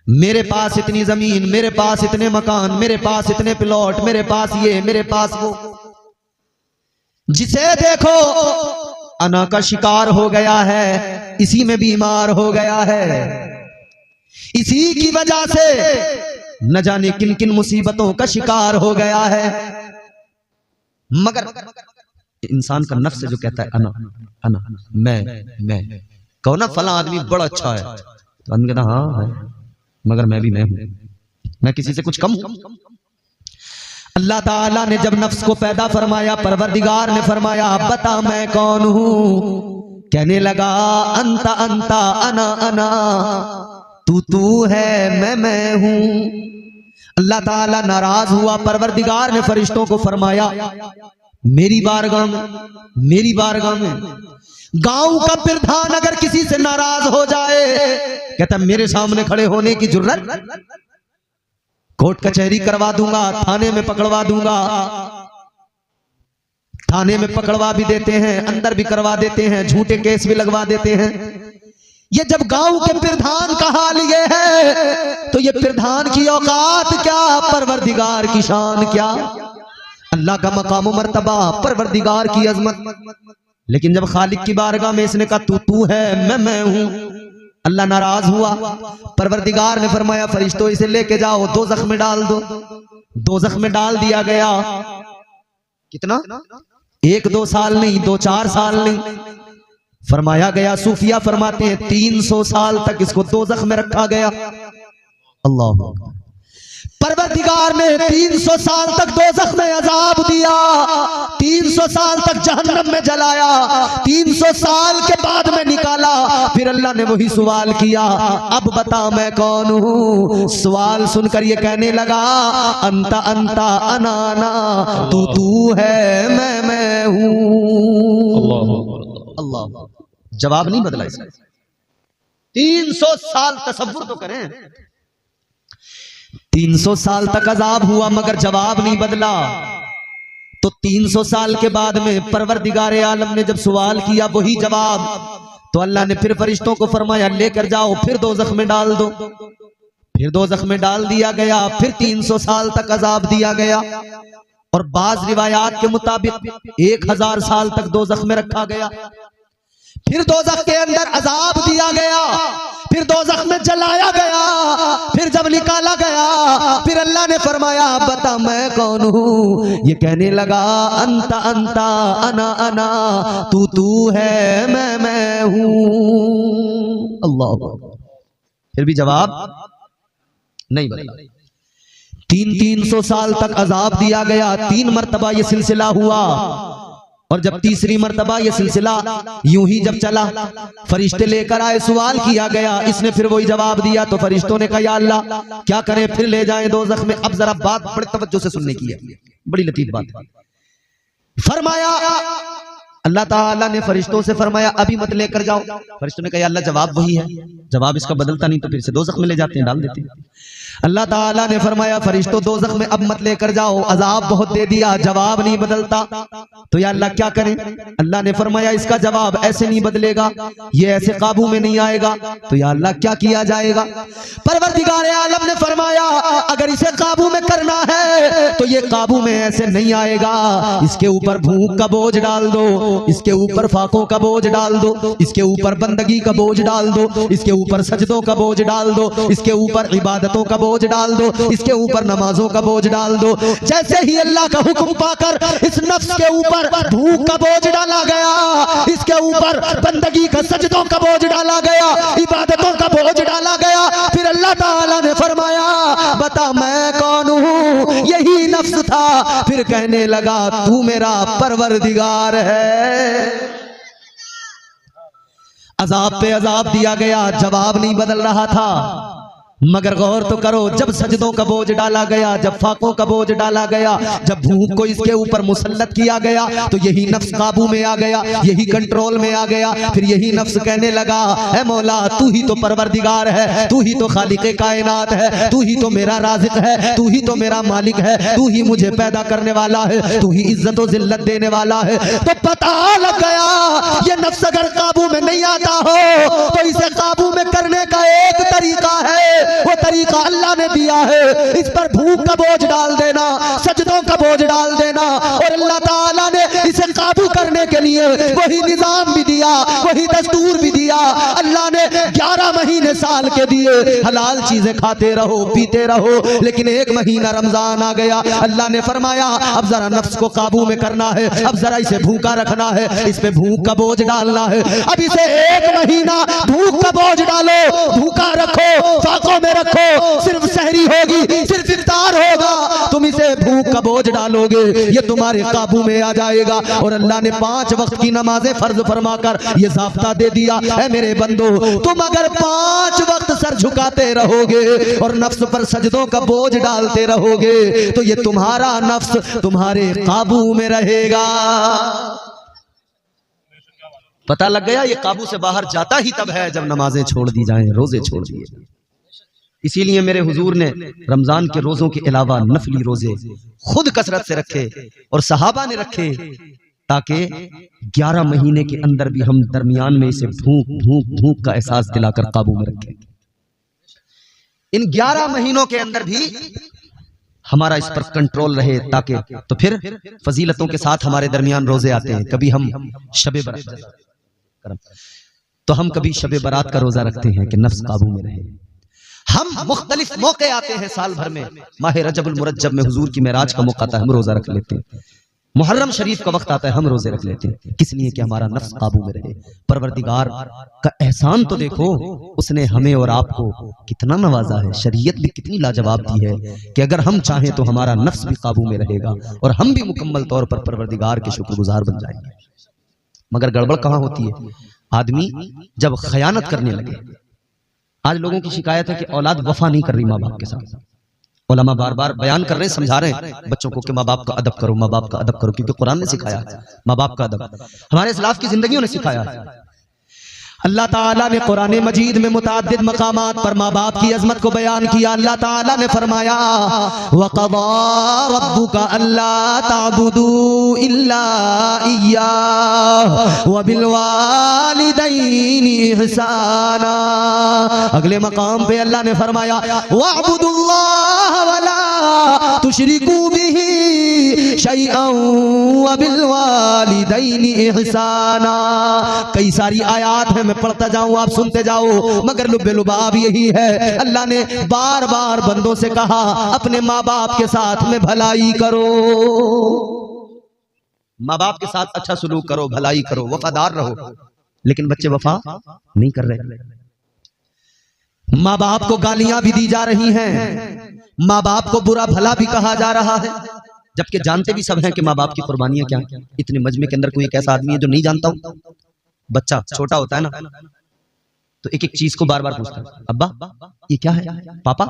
मेरे पास इतनी जमीन, मेरे पास इतने मकान, मेरे पास इतने प्लॉट, मेरे पास ये, मेरे पास वो। जिसे देखो अना का शिकार हो गया है, इसी में बीमार हो गया है। इसी की वजह से न जाने किन किन मुसीबतों का शिकार हो गया है। मगर इंसान का नफ्स जो कहता है अना अना मैं कहो ना फला आदमी बड़ा अच्छा है, तो आदमी कहता हाँ है, मगर मैं भी मैं हूं, मैं किसी से कुछ कम हूं। अल्लाह ताला ने जब नफ्स को पैदा फरमाया, परवरदिगार ने फरमाया बता मैं कौन हूं, कहने लगा अंता अंता अना अना, तू है मैं हूं। अल्लाह ताला नाराज हुआ, परवरदिगार ने फरिश्तों को फरमाया मेरी बारगाह में गांव का प्रधान अगर किसी से नाराज हो जाए, कहता मेरे सामने खड़े होने की जुर्रत, कोर्ट कचहरी करवा दूंगा, थाने में पकड़वा दूंगा। थाने में पकड़वा भी देते हैं, अंदर भी करवा देते हैं, झूठे केस भी लगवा देते हैं। ये जब गांव के प्रधान का हाल ये है, तो ये प्रधान की औकात क्या, परवरदिगार की शान क्या, अल्लाह का मकाम मर्तबा, परवरदिगार की अजमत। लेकिन जब खालिक की बारगाह में इसने कहा तू है मैं हूं, अल्लाह नाराज हुआ। परवरदिगार ने फरमाया फरिश्तों इसे लेके जाओ, दोज़ख में डाल दो। दोज़ख में डाल दिया गया। कितना 1-2 साल नहीं, 2-4 साल नहीं, फरमाया गया, सूफिया फरमाते हैं 300 साल तक इसको दोज़ख में रखा गया। अल्लाह, परवरदिगार ने 300 साल तक दोज़ख में अजाब दिया, 300 साल तक जहन्नम में जलाया, 300 साल के बाद में निकाला। फिर अल्लाह ने वही सवाल किया, अब बता मैं कौन हूँ। सवाल सुनकर ये कहने लगा, अंता अंता अनाना, तू है, मैं हूँ। अल्लाह, जवाब नहीं बदला इसका। 300 साल तसव्वुर तो करें, 300 साल तक अजाब हुआ मगर जवाब नहीं बदला। तो 300 साल के बाद में परवरदिगार आलम ने जब सवाल किया वही जवाब, तो अल्लाह ने फिर फरिश्तों को फरमाया लेकर जाओ, फिर दोज़ख में डाल दो। फिर दोज़ख में डाल दिया गया, फिर 300 साल तक अजाब दिया गया। और बाज रिवायात के मुताबिक 1000 साल तक दोज़ख में रखा गया। फिर दोज़ख के अंदर अजाब दिया गया, फिर दोज़ख में जलाया गया, फिर जब निकाला गया, फिर अल्लाह ने फरमाया बता मैं कौन हूँ। ये कहने लगा अंता अंता अना अना, तू है, मैं हूँ। अल्लाह, फिर भी जवाब नहीं बदला। 300 साल तक अजाब दिया गया, 3 मरतबा ये सिलसिला हुआ। और जब तीसरी मर्तबा ये सिलसिला यूं ही जब चला, फरिश्ते लेकर आए, सवाल किया गया, इसने फिर वही जवाब दिया। तो फरिश्तों ने कहा या अल्लाह क्या करें, फिर ले जाएं दोज़ख में। अब जरा बात बड़े तवज्जो से सुनने की है, बड़ी लतीफ बात। फरमाया अल्लाह ताला ने फरिश्तों से फरमाया अभी मत लेकर जाओ। फरिश्तों ने कहा अल्लाह जवाब वही है, जवाब इसका बदलता नहीं, तो फिर से दोज़ख में ले जाते हैं, डाल देते हैं। अल्लाह ताला ने फरमाया फरिश्तों दोज़ख में अब मत लेकर जाओ, अजाब बहुत दे दिया, जवाब नहीं बदलता। तो या अल्लाह क्या करें। अल्लाह ने फरमाया इसका जवाब ऐसे नहीं बदलेगा, ये ऐसे काबू में नहीं आएगा। तो या अल्लाह क्या किया जाएगा। परवरदिगार आलम ने फरमाया अगर इसे काबू में करना है तो ये काबू में ऐसे नहीं आएगा। इसके ऊपर भूख का बोझ डाल दो, इसके ऊपर फाकों का बोझ डाल दो, इसके ऊपर बंदगी का बोझ डाल दो, इसके ऊपर सजदों का बोझ डाल दो, इसके ऊपर इबादतों का बोझ डाल दो, इसके ऊपर नमाजों का बोझ डाल दो। जैसे ही अल्लाह का हुक्म पाकर इस नफ्स के ऊपर भूख का बोझ डाला गया, इसके ऊपर बंदगी का सजदों का बोझ डाला गया, इबादतों का बोझ डाला गया, फिर अल्लाह ताला ने फरमाया बता मैं कौन हूँ। यही नफ्स था, फिर कहने लगा तू मेरा परवरदिगार है। अजाब पे अजाब दिया गया, जवाब नहीं बदल रहा था। मगर गौर तो करो, जब सजदों का बोझ डाला गया, जब फाकों का बोझ डाला गया, जब भूख को इसके ऊपर मुसल्लत किया गया, तो यही नफ्स काबू में आ गया, यही कंट्रोल में आ गया। फिर यही नफ्स कहने लगा है मौला तू ही तो परवरदिगार है, तू ही तो खालिक़े कायनात है, तू ही तो मेरा राज़िक है, तू ही तो मेरा मालिक है, तू ही मुझे पैदा करने वाला है, तू ही इज्जत और जिल्लत देने वाला है। तो पता लग गया ये नफ्स अगर काबू में नहीं आता हो तो इसे काबू में करने का एक तरीका है, वो तरीका अल्लाह ने दिया है। इस पर भूख का बोझ डाल देना, सजदों का बोझ डाल देना, और अल्लाह ताला ने इसे काबू करने के लिए वही निजाम भी दिया, वही दस्तूर भी दिया। अल्लाह ने 11 महीने साल के दिए, हलाल चीजें खाते रहो पीते रहो, लेकिन 1 महीना रमजान आ गया, अल्लाह ने फरमाया अब जरा नफ्स को काबू में करना है, अब जरा इसे भूखा रखना है, इस पे भूख का बोझ डालना है। अब इसे 1 महीना भूख का बोझ डालो, भूखा रखो, फाकों में रखो, सिर्फ सहरी होगी, सिर्फ इफ्तार होगा, तुम इसे भूख का बोझ डालोगे, ये तुम्हारे काबू में आ जाएगा। और अल्लाह ने 5 वक्त की नमाजें फर्ज फरमाकर ये ज़ाब्ता दे दिया है मेरे बंदो, तुम अगर 5 वक्त सर झुकाते रहोगे और नफ्स पर सजदों का बोझ डालते रहोगे तो ये तुम्हारा नफ्स तुम्हारे काबू में रहेगा। पता लग गया ये काबू से बाहर जाता ही तब है जब नमाजें छोड़ दी जाएं, रोजे छोड़ दिए। इसीलिए मेरे हुजूर ने रमजान के रोजों के अलावा नफली रोजे खुद कसरत से रखे और सहाबा ने रखे, ताकि 11 महीने के अंदर भी हम दरमियान में इसे भूख भूख भूख का एहसास दिलाकर काबू में रखें। इन 11 महीनों के अंदर भी हमारा इस पर कंट्रोल रहे, ताकि तो फिर फजीलतों के साथ हमारे दरमियान रोजे आते हैं। कभी हम शबे बरात, तो हम कभी शबे बरात का रोजा रखते हैं कि नफ्स काबू में रहे। हम मुख्तलिफ मौके आते हैं साल भर में, माह रजबुल मुरज्जब में हुजूर की मेराज का मौका था, हम रोजा रख लेते हैं। मुहर्रम शरीफ का वक्त आता है, हम रोजे रख लेते हैं, किस लिए? कि हमारा नफ्स काबू में रहे। परवरदिगार का एहसान तो देखो, उसने हमें और आपको कितना नवाजा है। शरीयत भी कितनी लाजवाब दी है कि अगर हम चाहें तो हमारा नफ्स भी काबू में रहेगा और हम भी मुकम्मल तौर पर परवरदिगार के शुक्रगुजार बन जाएंगे। मगर गड़बड़ कहाँ होती है? आदमी जब खयानत करने लगे। आज लोगों की शिकायत है कि औलाद वफा नहीं कर रही माँ बाप के साथ। उलमा बार बार बयान कर रहे हैं, समझा रहे हैं बच्चों को कि माँ बाप का अदब करो, माँ बाप का अदब करो, क्योंकि कुरान ने सिखाया है माँ बाप का अदब, हमारे इस्लाफ की जिंदगियों ने सिखाया है। अल्लाह ताला ने कुरान मजीद में मुताद्दिद मकामात पर माँ बाप की अजमत को बयान किया। अल्लाह ताला ने फरमाया वक़ज़ा रब्बुका अल्ला ताबुदू इल्ला इय्याहु व बिल वालिदैनि इहसाना। अगले मकाम पे अल्लाह ने फरमाया वअबुदुल्लाह वला तुशरिकू बिही शैअन व बिल वालिदैनि इहसाना। कई सारी आयात है, मैं पढ़ता जाऊं आप सुनते जाओ, मगर लुब्बे लुबाब यही है, अल्लाह ने बार बार बंदों से कहा अपने माँ बाप के साथ में भलाई करो, माँ बाप के साथ अच्छा सुलूक करो, भलाई करो, वफादार रहो। लेकिन बच्चे वफा नहीं कर रहे। माँ बाप को गालियां भी दी जा रही हैं, माँ बाप को बुरा भला भी कहा जा रहा है, जबकि जानते भी सब हैं कि माँ बाप की कुर्बानियां क्या हैं। इतने मजमे के अंदर कोई एक ऐसा आदमी है जो नहीं जानता हो? बच्चा छोटा होता है ना, तो एक एक चीज को बार बार पूछता है, अब्बा ये क्या है, पापा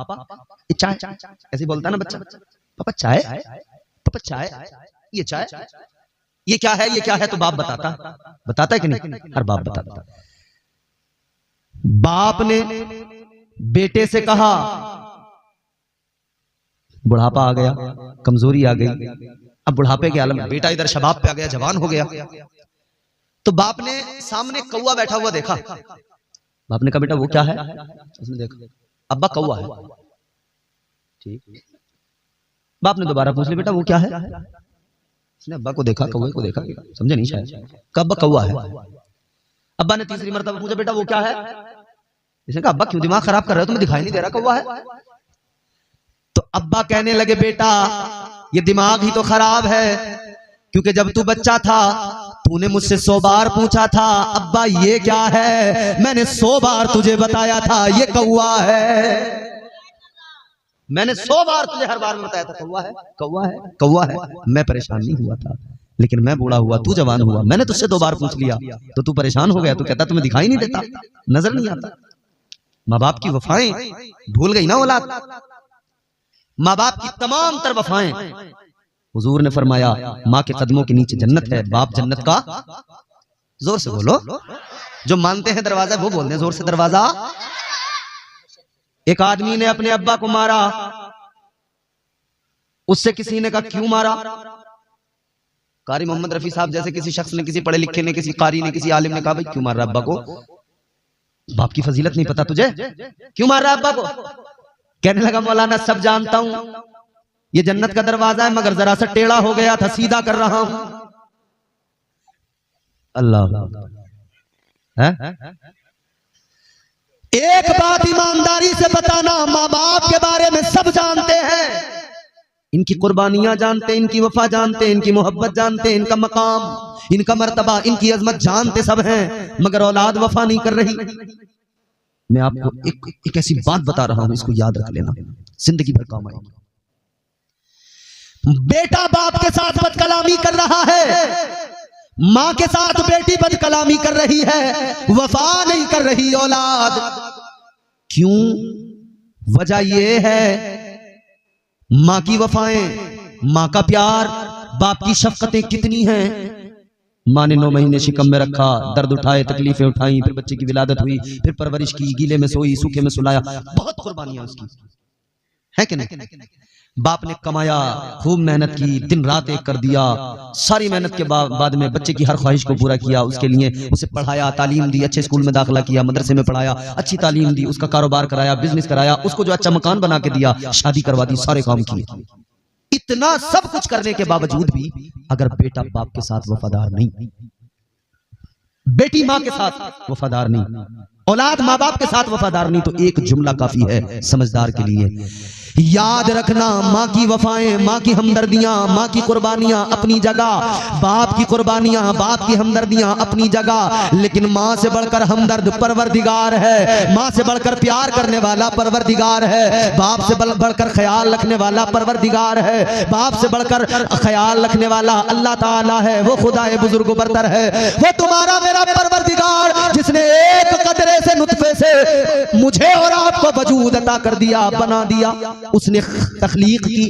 ये चाय, ऐसे बोलता है ना बच्चा, पापा चाय, पापा चाय, ये चाय, ये क्या है, ये क्या है? तो बाप बताता है कि नहीं? हर बाप बताता। बाप ने बेटे से कहा, बुढ़ापा आ गया, कमजोरी आ गई, अब बुढ़ापे के आलम में बेटा इधर शबाब पे आ गया, जवान हो गया, तो बाप ने सामने कौवा बैठा हुआ देखा। बाप ने कहा बेटा वो क्या है? उसने देखा, अब्बा कौवा है। ठीक, बाप ने दोबारा पूछ लिया बेटा वो क्या है? उसने अब्बा को देखा, कौवे को देखा, समझे नहीं शायद, कहा अब्बा कौवा है। अब्बा ने तीसरी मरतबा पूछा बेटा वो क्या है? इसने कहा अब्बा क्यों दिमाग खराब कर रहे हो, तुम्हें दिखाई नहीं दे रहा कौवा है? तो अब्बा कहने लगे बेटा ये दिमाग ही तो खराब है, क्योंकि जब तू बच्चा था तूने मुझसे 100 बार पूछा था अब्बा ये क्या है, मैंने 100 बार तुझे बताया था ये कौवा है, मैंने 100 बार तुझे हर बार में बताया था कौवा है, कौवा है, कौवा है। मैं परेशान नहीं हुआ था, लेकिन मैं बूढ़ा हुआ, तू जवान हुआ, मैंने तुझसे 2 बार पूछ लिया तो तू परेशान हो गया, तू कहता तुम्हें दिखाई नहीं देता, नजर नहीं आता। माँ बाप की वफाएं भूल गई ना औलाद, माँ बाप की तमाम तर वफाएं। हुजूर ने फरमाया माँ के कदमों के नीचे जन्नत है, बाप जन्नत का, जोर से बोलो, जो मानते हैं दरवाजा वो बोल दें जोर से दरवाजा। एक आदमी ने अपने अब्बा को मारा, उससे किसी ने कहा क्यों मारा? कारी मोहम्मद रफी साहब जैसे किसी शख्स ने, किसी पढ़े लिखे ने, किसी कारी ने, किसी आलिम ने कहा भाई क्यों मार रहा अब्बा को? बाप की फजीलत नहीं पता तुझे, क्यों मार रहा अब्बा को? कहने लगा मौलाना सब जानता हूं, ये जन्नत का दरवाजा है, मगर जरा सा टेढ़ा हो गया था, सीधा कर रहा हूं। अल्लाह है? एक बात ईमानदारी से बताना, माँ बाप के बारे में सब जानते हैं, इनकी कुर्बानियां जानते हैं, इनकी वफा जानते हैं, इनकी मोहब्बत जानते हैं, इनका मकाम, इनका मर्तबा, इनकी अजमत जानते सब हैं, मगर औलाद वफा नहीं कर रही। मैं आपको एक ऐसी बात बता रहा हूं, इसको याद रख लेना, जिंदगी भर काम आएगी। बेटा बाप के साथ बदकलामी कर रहा है, माँ के साथ बेटी बदकलामी कर रही है, वफा नहीं कर रही औलाद। क्यों? वजह यह है माँ की वफाएं, माँ का प्यार, बाप की शफकतें कितनी हैं। माँ ने 9 महीने शिकम में रखा, दर्द उठाए, तकलीफें उठाई, फिर बच्चे की विलादत हुई, फिर परवरिश की, गीले में सोई, सूखे में सुलाया, बहुत कुर्बानियां उसकी है कि नहीं? बाप ने कमाया, खूब मेहनत की, दिन रात एक कर दिया, सारी मेहनत के बाद में बच्चे की हर ख्वाहिश को पूरा किया, उसके लिए उसे पढ़ाया, तालीम दी, अच्छे स्कूल में दाखिला किया, मदरसे में पढ़ाया, अच्छी तालीम दी, उसका कारोबार कराया, बिजनेस कराया, उसको जो अच्छा मकान बना के दिया, शादी करवा दी, सारे काम किए। इतना सब कुछ करने के बावजूद भी अगर बेटा बाप के साथ वफादार नहीं, बेटी माँ के साथ वफादार नहीं, औलाद माँ बाप के साथ वफादार नहीं, तो एक जुमला काफी है समझदार के लिए, याद रखना, माँ की वफाएं, माँ की हमदर्दियां, माँ की कुर्बानियां अपनी जगह, बाप की कुर्बानियां, बाप की हमदर्दियां अपनी जगह, लेकिन माँ से बढ़कर हमदर्द परवरदिगार है। माँ से बढ़कर प्यार करने वाला परवरदिगार है। बाप से बढ़कर ख्याल रखने वाला परवरदिगार है। बाप से बढ़कर ख्याल रखने वाला अल्लाह ताला है। वो खुदाए बुजुर्ग बरतर है। वो तुम्हारा मेरा परवरदिगार जिसने एक कतरे से नुतफे से मुझे और आपको वजूद अता कर दिया, बना दिया। उसने तख्लीक की,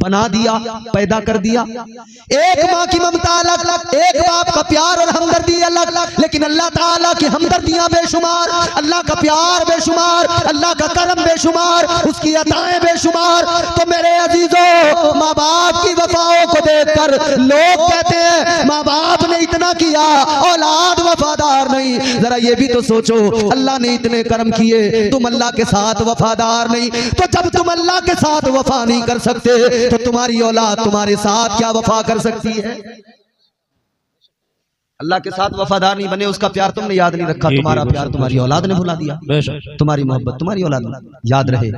बना दिया, पैदा कर दिया। एक माँ की ममता अलग, एक बाप का प्यार और हमदर्दी अलग, लेकिन अल्लाह ताला की हमदर्दियां बेशुमार, अल्लाह का प्यार बेशुमार, अल्लाह का करम बेशुमार, उसकी अताएं बेशुमार। तो मेरे अजीजों, माँ बाप की वफाओं को देखकर लोग कहते हैं माँ बाप ने इतना किया, औलाद वफादार नहीं। जरा ये भी तो सोचो, अल्लाह ने इतने करम किए, तुम अल्लाह के साथ वफादार नहीं। तो जब तुम अल्लाह के साथ वफा नहीं कर सकते तो तुम्हारी औलाद तुम्हारे साथ क्या वफा कर सकती है? अल्लाह के साथ वफादार नहीं बने, उसका प्यार तुमने याद नहीं रखा, तुम्हारा प्यार तुम्हारी औलाद ने भुला दिया, तुम्हारी मोहब्बत तुम्हारी औलाद ने याद रहे।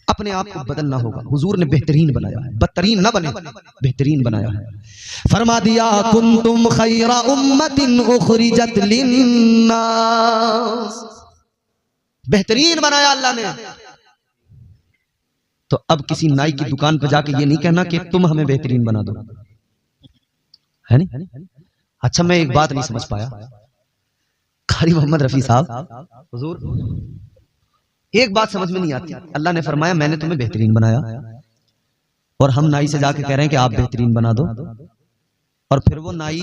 अपने आप को बदलना होगा। हुजूर ने बेहतरीन बनाया है, बदतरीन ना बने, बेहतरीन बनाया है। फरमा दिया कुंतुम खैरा उम्मतिन उखरिजत लिन्नास, बेहतरीन बनाया अल्लाह ने। तो अब किसी नाई की दुकान पर जाके ये नहीं कहना कि तुम हमें बेहतरीन बना दो, है नहीं? अच्छा, मैं एक बात नहीं समझ पाया, कारी मोहम्मद रफी साहब, हुजूर एक बात समझ में नहीं आती। अल्लाह ने फरमाया मैंने तुम्हें बेहतरीन बनाया, और हम नाई से जाके कह रहे हैं कि आप बेहतरीन बना दो। और फिर वो नाई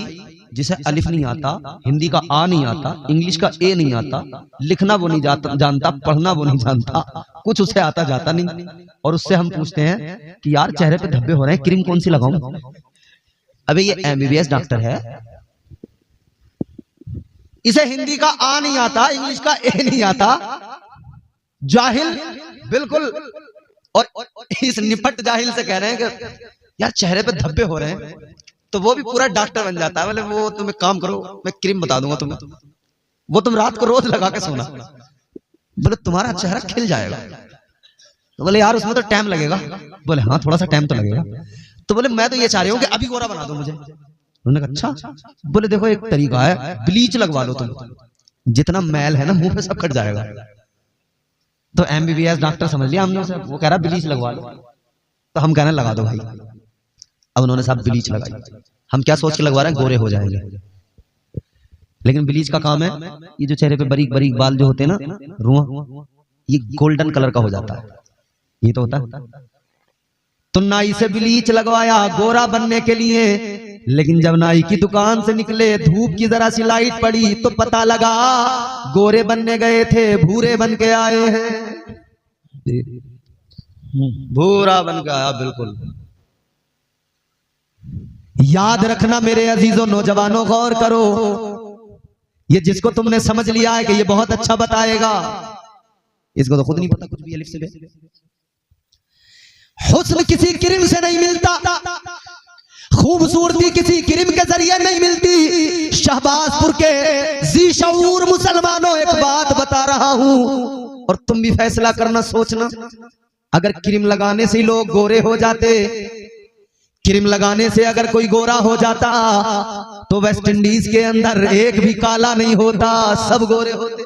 जिसे अलिफ नहीं आता, हिंदी का आ नहीं आता, इंग्लिश का ए नहीं आता, लिखना वो नहीं जानता, पढ़ना वो नहीं जानता, कुछ उसे आता जाता नहीं, और उससे हम पूछते हैं कि यार चेहरे पे धब्बे हो रहे हैं, क्रीम कौन सी लगाऊं? अबे ये MBBS डॉक्टर है, इसे हिंदी का आ नहीं आता, इंग्लिश का ए नहीं आता, जाहिल बिल्कुल। और इस निपट जाहिल से कह रहे हैं कि यार चेहरे पे धब्बे हो रहे हैं, तो वो भी पूरा डॉक्टर बन जाता है। बोले वो तुम एक काम करो, मैं क्रीम बता दूंगा तुम्हें, वो तुम रात को रोज लगा के सोना, बोले तुम्हारा चेहरा खिल जाएगा। तो बोले यार उसमें तो टाइम लगेगा। बोले हाँ थोड़ा सा टाइम तो लगेगा। तो बोले मैं तो ये चाह रही हूँ कि अभी गोरा बना दो मुझे। उन्होंने कहा अच्छा। बोले देखो एक तरीका है, ब्लीच लगवा लो तुम, जितना मैल है ना मुंह पे सब कट जाएगा। तो MBBS डॉक्टर समझ लिया हमने उसे, वो कह रहा ब्लीच लगवा लो, तो हम कहने लगा दो भाई। अब उन्होंने साहब ब्लीच लगाई, हम क्या सोच के लगवा रहे हैं, गोरे हो जाएंगे। लेकिन ब्लीच का काम है, ये जो चेहरे पे बारीक बारीक बाल जो होते हैं ना, रुआ, ये गोल्डन कलर का हो जाता है, ये तो होता है। तो नाई से ब्लीच लगवाया गोरा बनने के लिए, लेकिन जब नाई की दुकान से निकले, धूप की जरा सी लाइट पड़ी तो पता लगा गोरे बनने गए थे, भूरे बन के आए हैं, भूरा बन के आया। बिल्कुल याद रखना मेरे अजीजों, नौजवानों, गौर करो, ये जिसको तुमने समझ लिया है कि ये बहुत अच्छा बताएगा, इसको तो खुद नहीं पता कुछ भी अलिफ से बे। हुस्न किसी क्रीम से नहीं मिलता, खूबसूरती किसी क्रीम के जरिए नहीं मिलती। शहबाजपुर के जी शऊर मुसलमानों, एक बात बता रहा हूं और तुम भी फैसला करना, सोचना। अगर क्रीम लगाने से लोग गोरे हो जाते, क्रीम लगाने से अगर कोई गोरा हो जाता, तो वेस्ट इंडीज के अंदर एक भी काला नहीं होता, सब गोरे होते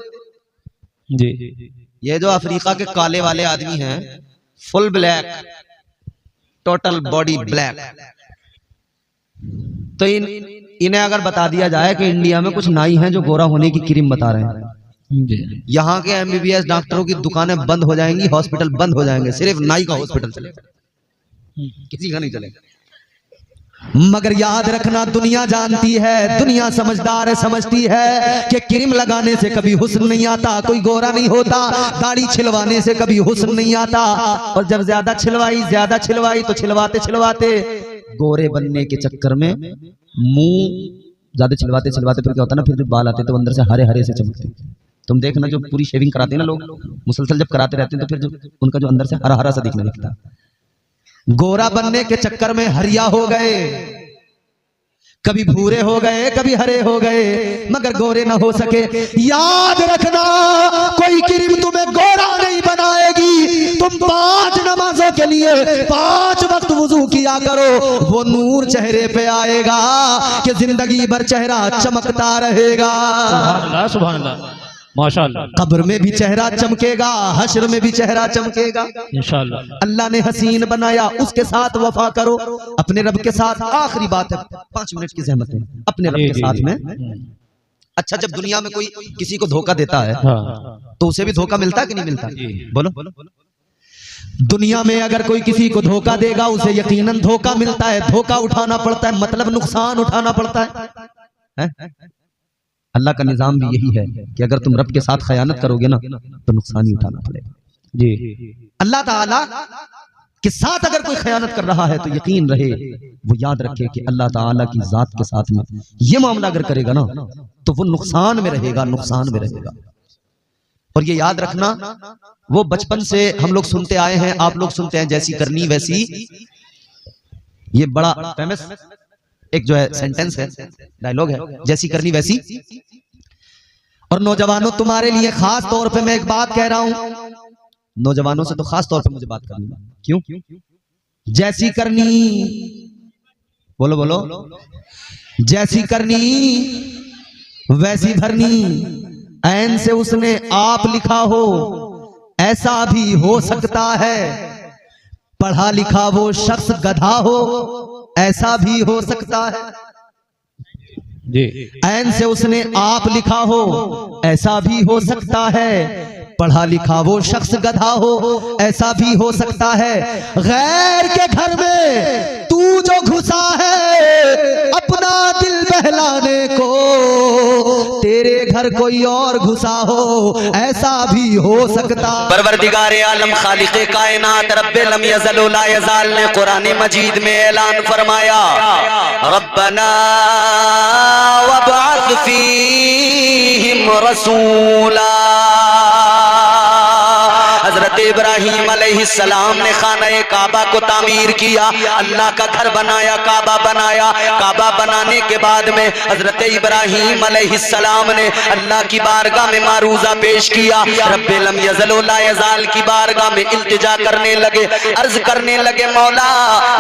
जी। ये जो अफ्रीका के काले वाले आदमी हैं, full black, total body black, तो इन्हें अगर बता दिया जाए कि इंडिया में कुछ नाई हैं जो गोरा होने की क्रीम बता रहे हैं, यहाँ के MBBS डॉक्टरों की दुकानें बंद हो जाएंगी, हॉस्पिटल बंद हो जाएंगे, सिर्फ नाई का हॉस्पिटल चलेगा, किसी का नहीं चलेगा। मगर याद रखना, दुनिया जानती है, दुनिया समझदार है, समझती है कि क्रीम लगाने से कभी हुस्न नहीं आता, कोई गोरा नहीं होता, दाढ़ी छिलवाने से कभी हुस्न नहीं आता। और जब ज्यादा छिलवाई तो छिलवाते छिलवाते गोरे बनने के चक्कर में मुंह ज्यादा छिलवाते फिर क्या होता ना, फिर जब बाल आते तो अंदर से हरे हरे से चमकते। तुम देखना जो पूरी शेविंग कराते हैं ना लोग, मुसलसल जब कराते रहते हैं तो फिर जो उनका जो अंदर से हरा हरा सा दिखने लगता है। गोरा बनने के चक्कर में हरिया हो गए, कभी भूरे हो गए, कभी हरे हो गए, मगर गोरे ना हो सके। याद रखना, कोई क्रीम तुम्हें गोरा नहीं बनाएगी। तुम 5 नमाज के लिए 5 वक्त वुजू किया करो, वो नूर चेहरे पे आएगा कि जिंदगी भर चेहरा चमकता रहेगा। सुभान अल्लाह, सुभान अल्लाह, माशाअल्लाह। कब्र में भी चेहरा चमकेगा, हश्र में भी चेहरा चमकेगा। इंशाअल्लाह। अल्लाह ने हसीन बनाया, उसके साथ वफा करो, अपने रब के साथ। आखिरी बात है, 5 मिनट की ज़हमत है, अपने रब के साथ में। अच्छा, जब दुनिया में कोई किसी को धोखा देता है तो उसे भी धोखा मिलता है कि नहीं मिलता? बोलो। दुनिया में अगर कोई किसी को धोखा देगा उसे यकीनन धोखा मिलता है, धोखा उठाना पड़ता है, मतलब नुकसान उठाना पड़ता है? अल्लाह का निजाम भी यही है कि अगर तुम रब के साथ खयानत करोगे ना तो नुकसान ही उठाना पड़ेगा जी। अल्लाह ताला के साथ अगर कोई खयानत कर रहा है तो यकीन रहे, वो याद रखे कि अल्लाह ताला की जात के साथ में ये मामला अगर करेगा ना तो वो नुकसान में रहेगा, नुकसान में रहेगा। और ये याद रखना, वो बचपन से हम लोग सुनते आए हैं, आप लोग सुनते हैं, जैसी करनी वैसी। ये बड़ा फेमस एक जो है सेंटेंस है, डायलॉग है, जैसी करनी वैसी। और नौजवानों, तुम्हारे लिए खास तौर पे मैं एक बात कह रहा हूं, नौजवानों से तो खास तौर पे मुझे बात करनी है। क्यों? जैसी करनी, बोलो बोलो, जैसी करनी वैसी भरनी। ऐन से उसने आप लिखा हो, ऐसा भी हो सकता है। पढ़ा लिखा वो शख्स गधा हो, ऐसा भी हो सकता है जी। ऐन से उसने आप लिखा हो, ऐसा भी हो सकता है। पढ़ा लिखा वो शख्स गधा हो, ऐसा भी हो सकता है। गैर के घर में तू जो घुसा है अपना दिल बहलाने को, तेरे घर कोई और घुसा हो, ऐसा भी हो सकता। परवरदिगार आलम खालिक़े कायनात रब्बे लम यज़ल व ला यज़ाल ने कुरान मजीद में ऐलान फरमाया, रब्बना वबअथ फीहिम रसूला। हजरत इब्राहीम अलैहिस्सलाम ने खाना काबा को तामीर किया, अल्लाह का घर बनाया, काबा बनाया। काबा बनाने के बाद में हजरत इब्राहीम अलैहिस्सलाम ने अल्लाह की बारगाह में मारूजा पेश किया। रब्बे लम यज़ल व ला यज़ाल की बारगाह में इल्तिजा करने लगे, अर्ज करने लगे, मौला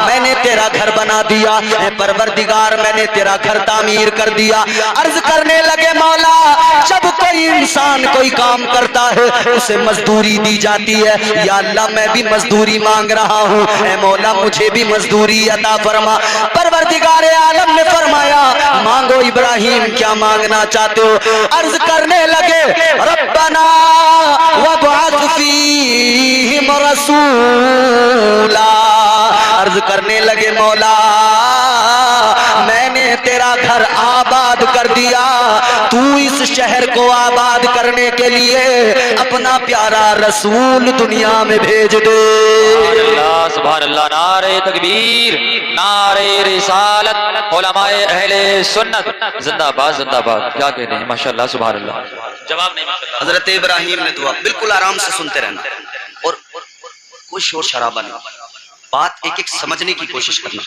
मैंने तेरा घर बना दिया, परवरदिगार मैंने तेरा घर तामीर कर दिया। अर्ज करने लगे, मौला जब कोई इंसान कोई काम करता है उसे मजदूरी दी जाती है, या अल्लाह मैं भी मजदूरी मांग रहा हूँ, ऐ मौला मुझे भी मजदूरी अता फरमा। परवरदिगार आलम ने फरमाया, मांगो इब्राहीम, क्या मांगना चाहते हो? अर्ज करने लगे, रब्बना वबअथ फीहिम रसूला। अर्ज करने लगे, मौला मैंने तेरा घर आबाद कर दिया, तू इस शहर को आबाद करने के लिए अपना प्यारा रसूल दुनिया में भेज दे। अल्लाह, सुभान अल्लाह, नारे तकबीर, नारे रिसालत, उलमाए अहले सुन्नत जिंदाबाद, जिंदाबाद। क्या कहते हैं, माशाअल्लाह, सुभान अल्लाह। जवाब नहीं, माशाअल्लाह। हजरत इब्राहीम ने दुआ, बिल्कुल आराम से सुनते रहना और कोई शोर शराबा नहीं, बात एक एक समझने की कोशिश करना।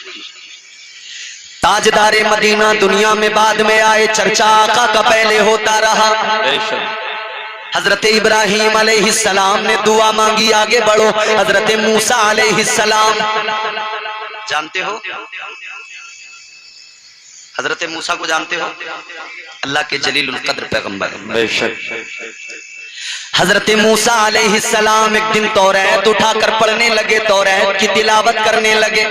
ताजदारे मदीना दुनिया में बाद में आए, चर्चा आका का पहले होता रहा। हजरत इब्राहीम अलैहिस्सलाम ने दुआ मांगी, आगे बढ़ो। हजरत मूसा अलैहिस्सलाम जानते हो, हजरत मूसा को जानते हो, अल्लाह के जलीलुल कद्र पैगंबर। हजरत मूसा अलैहिस्सलाम एक दिन तौरात उठाकर पढ़ने लगे, तौरात की तिलावत करने लगे।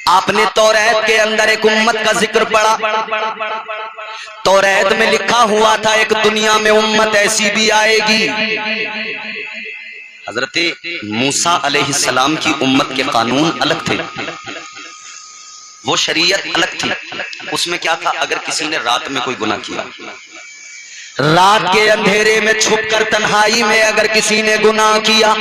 आपने तौरात के अंदर एक उम्मत का जिक्र पढ़ा। तौरात में लिखा हुआ था एक दुनिया में उम्मत ऐसी भी आएगी। हजरत मूसा अलैहिस्सलाम की उम्मत के कानून अलग थे, वो शरीयत अलग थी। उसमें क्या था, अगर किसी ने रात में कोई गुनाह किया, रात के अंधेरे में छुपकर तन्हाई में अगर किसी ने गुनाह किया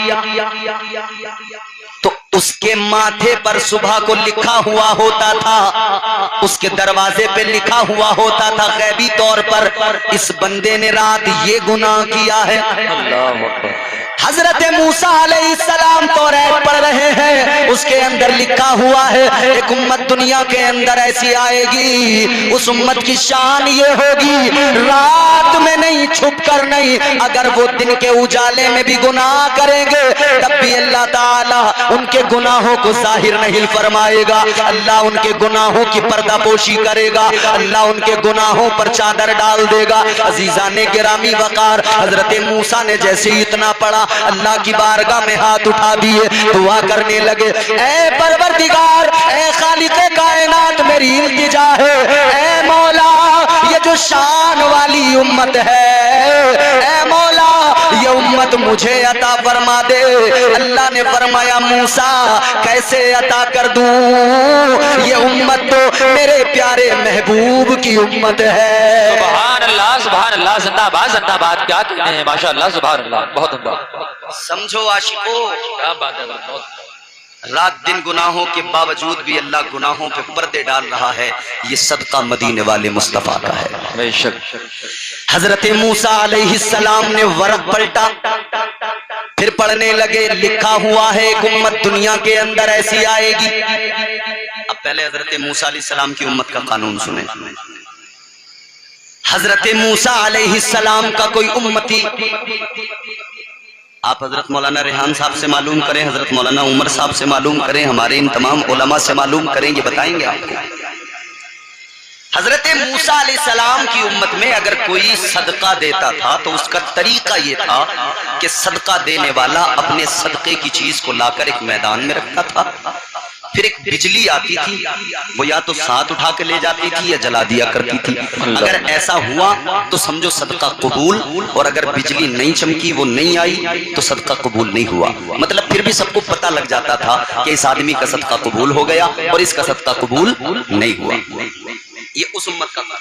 तो उसके माथे पर सुबह को लिखा हुआ होता था, उसके दरवाजे पे लिखा हुआ होता था गैबी तौर पर इस बंदे ने रात ये गुनाह किया है। हजरत मूसा अलैहिस्सलाम तौरात पढ़ रहे हैं, उसके अंदर लिखा हुआ है एक उम्मत दुनिया के अंदर ऐसी आएगी, उस उम्मत की शान ये होगी रात में नहीं, छुप कर नहीं, अगर वो दिन के उजाले में भी गुनाह करेंगे तब भी अल्लाह ताला उनके गुनाहों को जाहिर नहीं फरमाएगा, अल्लाह उनके गुनाहों की पर्दापोशी करेगा, अल्लाह उनके गुनाहों पर चादर डाल देगा। अजीजाने गिरामी वकार, हजरत मूसा ने जैसे ही इतना पढ़ा अल्लाह की बारगाह में हाथ उठा दिए, दुआ करने लगे, ऐ परवरदिगार, ऐ खालिक़े कायनात, मेरी इल्तिजा है, ऐ मौला ये जो शान वाली उम्मत है, ऐ मौला ये उम्मत मुझे अता फरमा दे। अल्लाह ने फरमाया मूसा कैसे अता कर दूं, ये उम्मत तो मेरे प्यारे महबूब की उम्मत है। सुभान अल्लाह, जिंदाबाद जिंदाबाद, क्या कहते हैं, माशाअल्लाह, सुभान अल्लाह, बहुत उम्दा। समझो आशिको, क्या बात है, रात दिन गुनाहों के बावजूद भी अल्लाह गुनाहों पे पर्दे डाल रहा है, ये सदका मदीने वाले मुस्तफा का है। बेशक। हजरत मूसा अलैहिस्सलाम ने वरक पलटा, फिर पढ़ने लगे, लिखा हुआ है एक उम्मत दुनिया के अंदर ऐसी आएगी। अब पहले हजरत मूसा अलैहिस्सलाम की उम्मत का कानून सुने। हजरत मूसा अलैहिस्सलाम का कोई उम्मती, आप हजरत मौलाना रेहान साहब से मालूम करें, हजरत मौलाना उमर साहब से मालूम करें, हमारे इन तमाम उलमा से मालूम करें, ये बताएंगे आपको। हजरत मूसा अलैहिस्सलाम की उम्मत में अगर कोई सदका देता था तो उसका तरीका ये था कि सदका देने वाला अपने सदके की चीज को लाकर एक मैदान में रखता था, फिर एक बिजली आती थी, वो या तो साथ उठा के ले जाती थी या जला दिया करती थी। अगर ऐसा हुआ तो समझो सदका कबूल, और अगर बिजली नहीं चमकी, वो नहीं आई, तो सदका कबूल नहीं हुआ। मतलब फिर भी सबको पता लग जाता था कि इस आदमी का सदका कबूल हो गया और इसका सदका कबूल नहीं हुआ। ये उस उम्मत का था।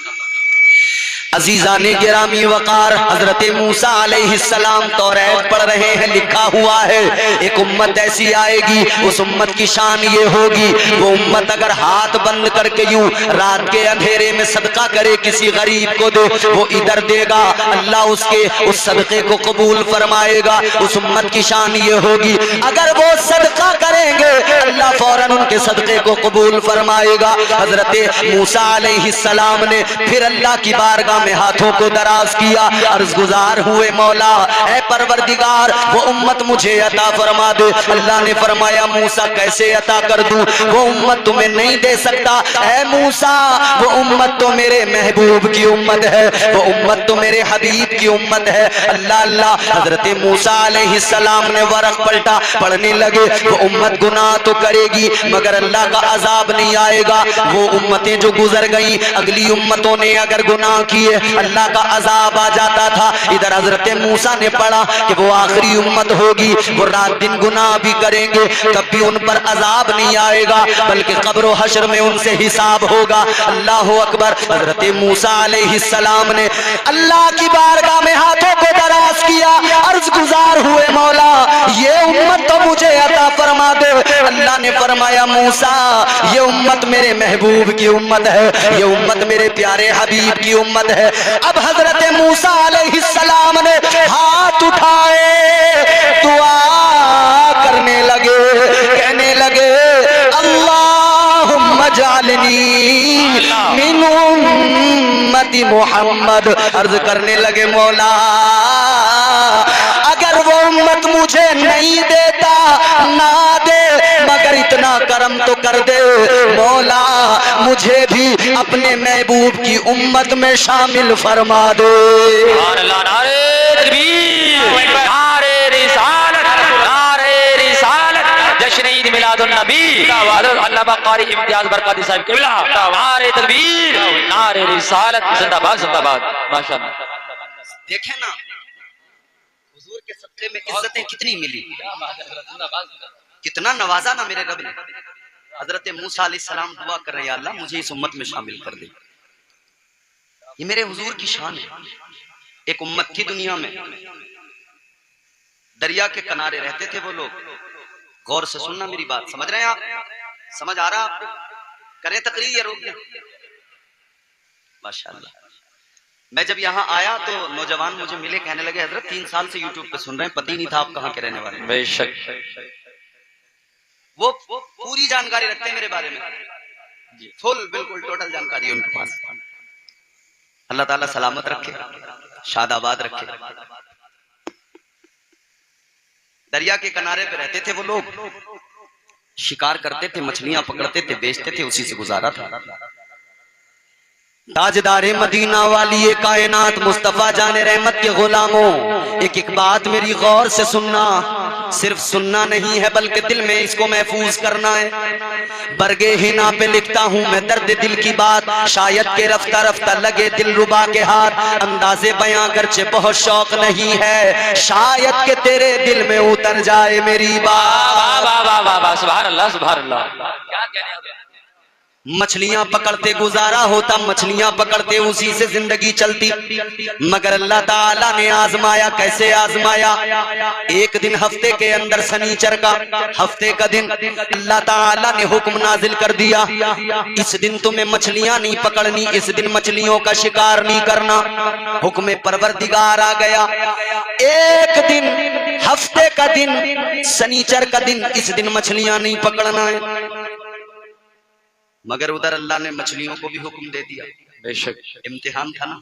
अजीजाने गिरामी वकार, हजरत मूसा अलैहिस्सलाम तौरात पढ़ रहे हैं, लिखा हुआ है एक उम्मत ऐसी आएगी, उस उम्मत की शान ये होगी, वो उम्मत अगर हाथ बंद करके यूं रात के अंधेरे में सदका करे, किसी गरीब को दे, वो इधर देगा, अल्लाह उसके उस सदके को कबूल फरमाएगा। उस उम्मत की शान ये होगी अगर वो सदका करेंगे अल्लाह फौरन उनके सदके को कबूल फरमाएगा। हजरत मूसा अलैहिस्सलाम ने फिर अल्लाह की बारगाह में हाथों को दराज किया, अर्ज गुजार हुए, मौला ऐ परवरदिगार वो उम्मत मुझे अता फरमा दे। अल्लाह ने फरमाया मूसा कैसे अता कर दूं, वो उम्मत तुम्हें नहीं दे सकता, ऐ मूसा वो उम्मत तो मेरे महबूब की उम्मत है, वो उम्मत तो मेरे हबीब की उम्मत है। अल्लाह अल्लाह। हजरत मूसा अलैहिस्सलाम ने वरक पलटा, पढ़ने लगे, वो उम्मत गुनाह तो करेगी मगर अल्लाह का अजाब नहीं आएगा। वो उम्मतें जो गुजर गई, अगली उम्मतों ने अगर गुनाह किए अल्लाह का अजाब आ जाता था। इधर हजरत मूसा ने पढ़ा कि वो आखिरी उम्मत होगी, वो रात दिन गुनाह भी करेंगे तब भी उन पर अजाब नहीं आएगा, बल्कि कब्र हश्र में उनसे हिसाब होगा। अल्लाह अकबर। हजरत मूसा अलैहिस्सलाम ने अल्लाह की बारगाह में हाथों को दराज किया, अर्ज गुजार हुए, मौला ये उम्मत तो मुझे अता फरमा दे। अल्लाह ने फरमाया मूसा ये उम्मत मेरे महबूब की उम्मत है, ये उम्मत मेरे प्यारे हबीब की उम्मत है। अब हजरत मूसा अलैहिस्सलाम ने हाथ उठाए, दुआ करने लगे, कहने लगे अल्लाहुम्मा जालनी मिन उम्मती मोहम्मद। अर्ज करने लगे मौला अगर वो उम्मत मुझे नहीं देता ना दे, मगर इतना करम तो कर दे मौला मुझे भी अपने महबूब की उम्मत में शामिल फरमा दे। नारे तकबीर, नारे रिसालत, नारे रिसालत, जश्न ईद मिलादुन नबी, हज़रत अल्लामा कारी इम्तियाज बरकाती साहब क़िबला, नारे तकबीर, नारे रिसालत, जिंदाबाद जिंदाबाद, माशाअल्लाह। देखें ना हुजूर के सदक़े में इज्जतें कितनी मिली, कितना नवाजा ना मेरे रब ने। हजरत मूसा अलैहिस्सलाम दुआ कर रहे हैं अल्लाह मुझे इस उम्मत में शामिल कर दे, ये मेरे हुजूर की शान है। एक उम्मत थी दुनिया में, दरिया के किनारे रहते थे वो लोग, गौर से सुनना मेरी बात, समझ रहे हैं आप? समझ आ रहा है आपको? करें तकरीर या रोक दें? माशाअल्लाह। मैं जब यहाँ आया तो नौजवान मुझे मिले, कहने लगे हजरत 3 साल से यूट्यूब पे सुन रहे हैं, पता ही नहीं था आप कहाँ के रहने वाले हैं। बेशक वो पूरी जानकारी रखते हैं मेरे बारे में, फुल बिल्कुल टोटल जानकारी है उनके पास। अल्लाह ताला सलामत रखे, शादाबाद रखे। दरिया के किनारे पे रहते थे वो लोग, शिकार करते थे, मछलियां पकड़ते थे, बेचते थे, उसी से गुजारा था। ताजदारे मदीना वाली ये कायनात मुस्तफा जाने रहमत के गुलामों, एक एक बात मेरी गौर से सुनना, सिर्फ सुनना नहीं है बल्कि दिल में इसको महफूज करना है। बरगे हिना पे लिखता हूँ मैं दर्द दिल की बात, शायद के रफ्ता रफ्ता लगे दिल रुबा के हाथ। अंदाजे बयां करचे बहुत शौक नहीं है, शायद के तेरे दिल में उतर जाए मेरी बात। वाह वाह वाह वाह वाह, सुभान अल्लाह सुभान अल्लाह। क्या कहने हो? मछलियां पकड़ते गुजारा होता, मछलियां पकड़ते उसी से जिंदगी चलती। मगर अल्लाह ताला ने आजमाया, कैसे आजमाया? एक दिन हफ्ते के अंदर शनिचर का, हफ्ते का दिन अल्लाह ताला ने हुक्म नाजिल कर दिया, इस दिन तुम्हें मछलियां नहीं पकड़नी, इस दिन मछलियों का शिकार नहीं करना। हुक्म परवरदिगार आ गया। एक दिन हफ्ते का दिन, शनिचर का दिन, इस दिन मछलियां नहीं पकड़ना है। मगर उधर अल्लाह ने मछलियों को भी हुक्म दे दिया। बेशक इम्तिहान था ना।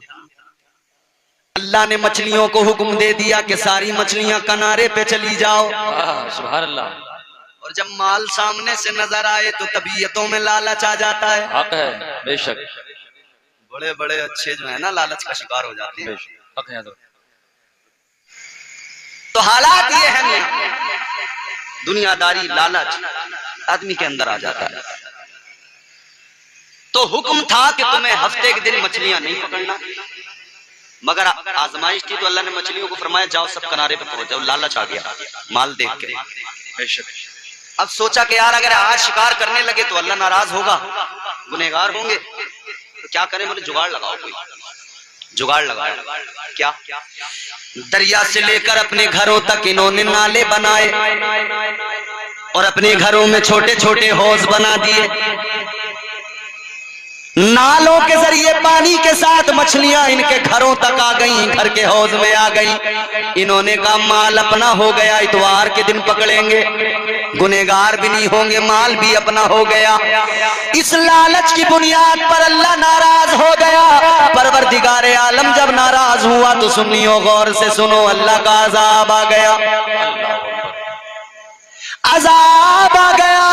अल्लाह ने मछलियों को हुक्म दे दिया कि सारी मछलियां किनारे पे चली जाओ। सुभान अल्लाह। और जब माल सामने से नजर आए तो तबीयतों में लालच आ जाता है। हक है, बेशक। बड़े बड़े अच्छे जो है ना लालच का शिकार हो जाते हैं। हक है तो हालात ये है ना, दुनियादारी लालच आदमी के अंदर आ जाता है। तो हुक्म था कि तुम्हें हफ्ते के दिन मछलियां नहीं पकड़ना, मगर आजमाइश थी तो अल्लाह ने मछलियों को फरमाया जाओ सब किनारे पे पहुंच जाओ। लालच आ गया माल देख के। अब सोचा कि यार अगर आज शिकार करने लगे तो अल्लाह नाराज होगा, गुनहगार होंगे, तो क्या करें? बोले जुगाड़ लगाओ, कोई जुगाड़ लगाओ। क्या? दरिया से लेकर अपने घरों तक इन्होंने नाले बनाए और अपने घरों में छोटे छोटे हौज बना दिए। नालों के जरिए पानी के साथ मछलियां इनके घरों तक आ गई, घर के हौज में आ गई। इन्होंने कहा माल अपना हो गया, इतवार के दिन पकड़ेंगे, गुनहगार भी नहीं होंगे, माल भी अपना हो गया। इस लालच की बुनियाद पर अल्लाह नाराज हो गया। परवरदिगार आलम जब नाराज हुआ तो सुनियो, गौर से सुनो, अल्लाह का अजाब आ गया। अजाब आ गया।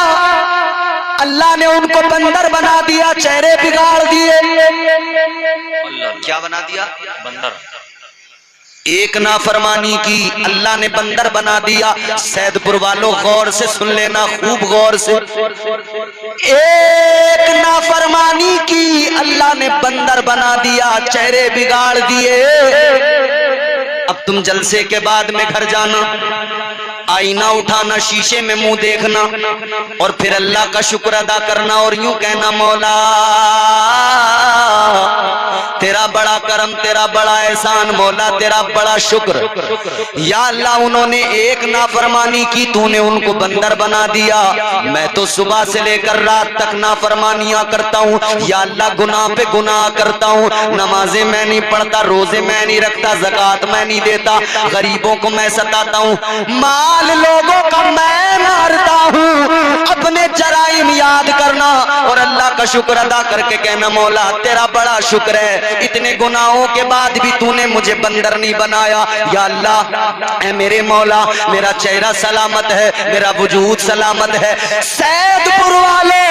अल्लाह ने उनको बंदर बना दिया, चेहरे बिगाड़ दिए। क्या बना दिया? बंदर। एक नाफरमानी की, अल्लाह ने बंदर बना दिया। सैदपुर वालों गौर से सुन लेना, खूब गौर से। एक नाफरमानी की, अल्लाह ने बंदर बना दिया, चेहरे बिगाड़ दिए। अब तुम जलसे के बाद में घर जाना, आईना उठाना, शीशे में मुंह देखना और फिर अल्लाह का शुक्र अदा करना और यूं कहना, मौला तेरा बड़ा करम, तेरा बड़ा एहसान, मौला तेरा बड़ा शुक्र। या अल्लाह उन्होंने एक नाफरमानी की, तूने उनको बंदर बना दिया। मैं तो सुबह से लेकर रात तक नाफरमानियां करता हूँ। या अल्लाह गुनाह पे गुनाह करता हूँ, नमाजें मैं नहीं पढ़ता, रोजे मैं नहीं रखता, ज़कात मैं नहीं देता, गरीबों को मैं सताता हूँ, माल लोगों का मैं मारता हूँ। अपने जराइम याद करना और अल्लाह का शुक्र अदा करके कहना, मौला तेरा बड़ा शुक्र है, इतने गुनाहों के बाद भी तूने मुझे बंदर नहीं बनाया। या अल्लाह ऐ मेरे मौला, मेरा चेहरा सलामत है, मेरा वजूद सलामत है। सैदपुर वाले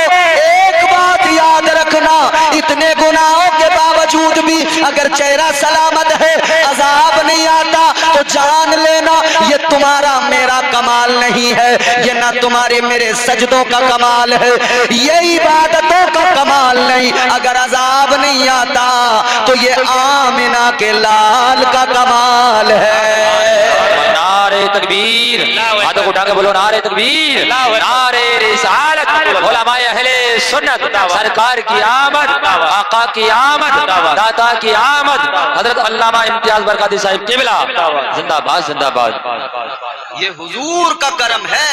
एक बात याद रखना, इतने गुनाहों के बावजूद भी अगर चेहरा सलामत है, अजाब नहीं आता, तो जान लेना ये तुम्हारा मेरा कमाल नहीं है, ये ना तुम्हारे मेरे सजदों का कमाल है, ये इबादतों का कमाल नहीं। अगर अजाब नहीं आता तो ये आमिना के लाल का कमाल है। नारे तकबीर, हाथों को उठा के बोलो नारे तकबीर, नारे रिसालत, उलमाए अहले सुन्नत, सरकार की आमद, आका की आमद, दाता की आमद, हजरत अल्लामा इम्तियाज बरकाती साहिब किबला जिंदाबाद जिंदाबाद। ये हुजूर का करम है,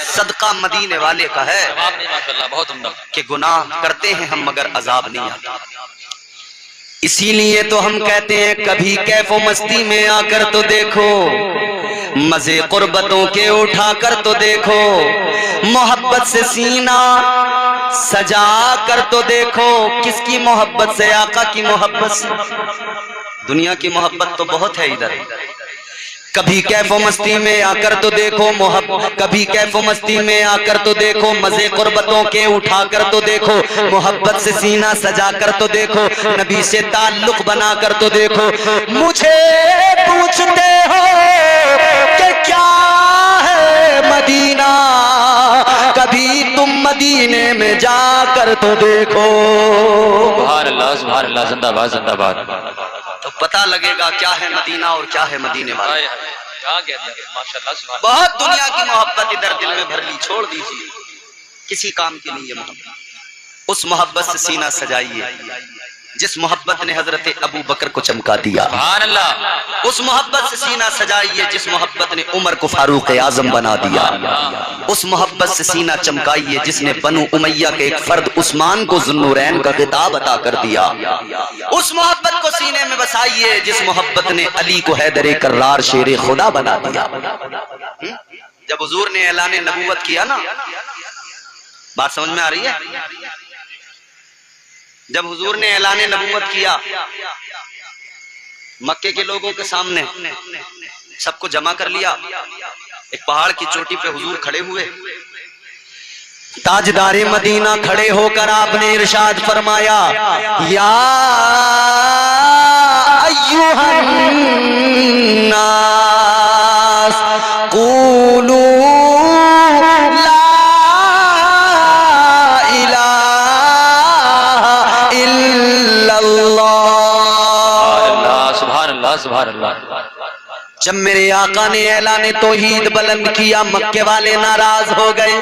सदका मदीने वाले का है। जवाब नहीं माशाल्लाह, बहुत उम्दा। कि गुनाह करते हैं हम मगर अजाब नहीं आता। इसीलिए तो हम कहते हैं कभी कैफो मस्ती में आकर तो देखो, मजे कुर्बतों के उठा कर तो देखो, मोहब्बत से सीना सजा कर तो देखो। किसकी मोहब्बत से? आका की मोहब्बत से। दुनिया की मोहब्बत तो बहुत है इधर। कभी कैफो मस्ती में आकर तो देखो मोहब्बत, कभी कैफो मस्ती में आकर तो देखो, मजे कुर्बतों के उठा कर तो देखो, मोहब्बत से सीना सजा कर तो देखो, नबी से ताल्लुक बना कर तो देखो। मुझे पूछते हो कि क्या है मदीना, कभी तुम मदीने में जाकर तो देखो। सुभान अल्लाह, सुभान अल्लाह, जिंदाबाद जिंदाबाद। तो पता लगेगा क्या है मदीना और क्या है मदीने वाला। क्या कहते हैं माशाल्लाह, सुभान। बहुत दुनिया की मोहब्बत इधर दिल में भर ली, छोड़ दीजिए, किसी काम की नहीं है मोहब्बत। उस मोहब्बत से सीना सजाइए जिस मोहब्बत ने हजरत अबू बकर को चमका दिया। सुभान अल्लाह। उस मोहब्बत से सीना सजाइए जिस मोहब्बत ने उमर को फारूक आजम बना दिया। उस मोहब्बत से सीना चमकाइए जिसने बनु उमैया के एक फर्द उस्मान को ज़ुन्नुरैन का खिताब अता कर दिया। उस मोहब्बत को सीने में बसाइए जिस मोहब्बत ने अली को हैदर कर्रार शेर खुदा बना दिया। जब हुजूर ने ऐलान नबूवत किया ना, बात समझ में आ रही है? जब हुजूर ने ऐलान नबूवत किया मक्के के लोगों के सामने, सबको जमा कर लिया, एक पहाड़ की चोटी पे हुजूर खड़े हुए, ताजदारे मदीना खड़े होकर आपने इरशाद फरमाया, या अय्युहन नास क़ूलू सुभान अल्लाह। जब मेरे आका ने ऐलान तौहीद बुलंद किया, मक्के वाले नाराज हो गए,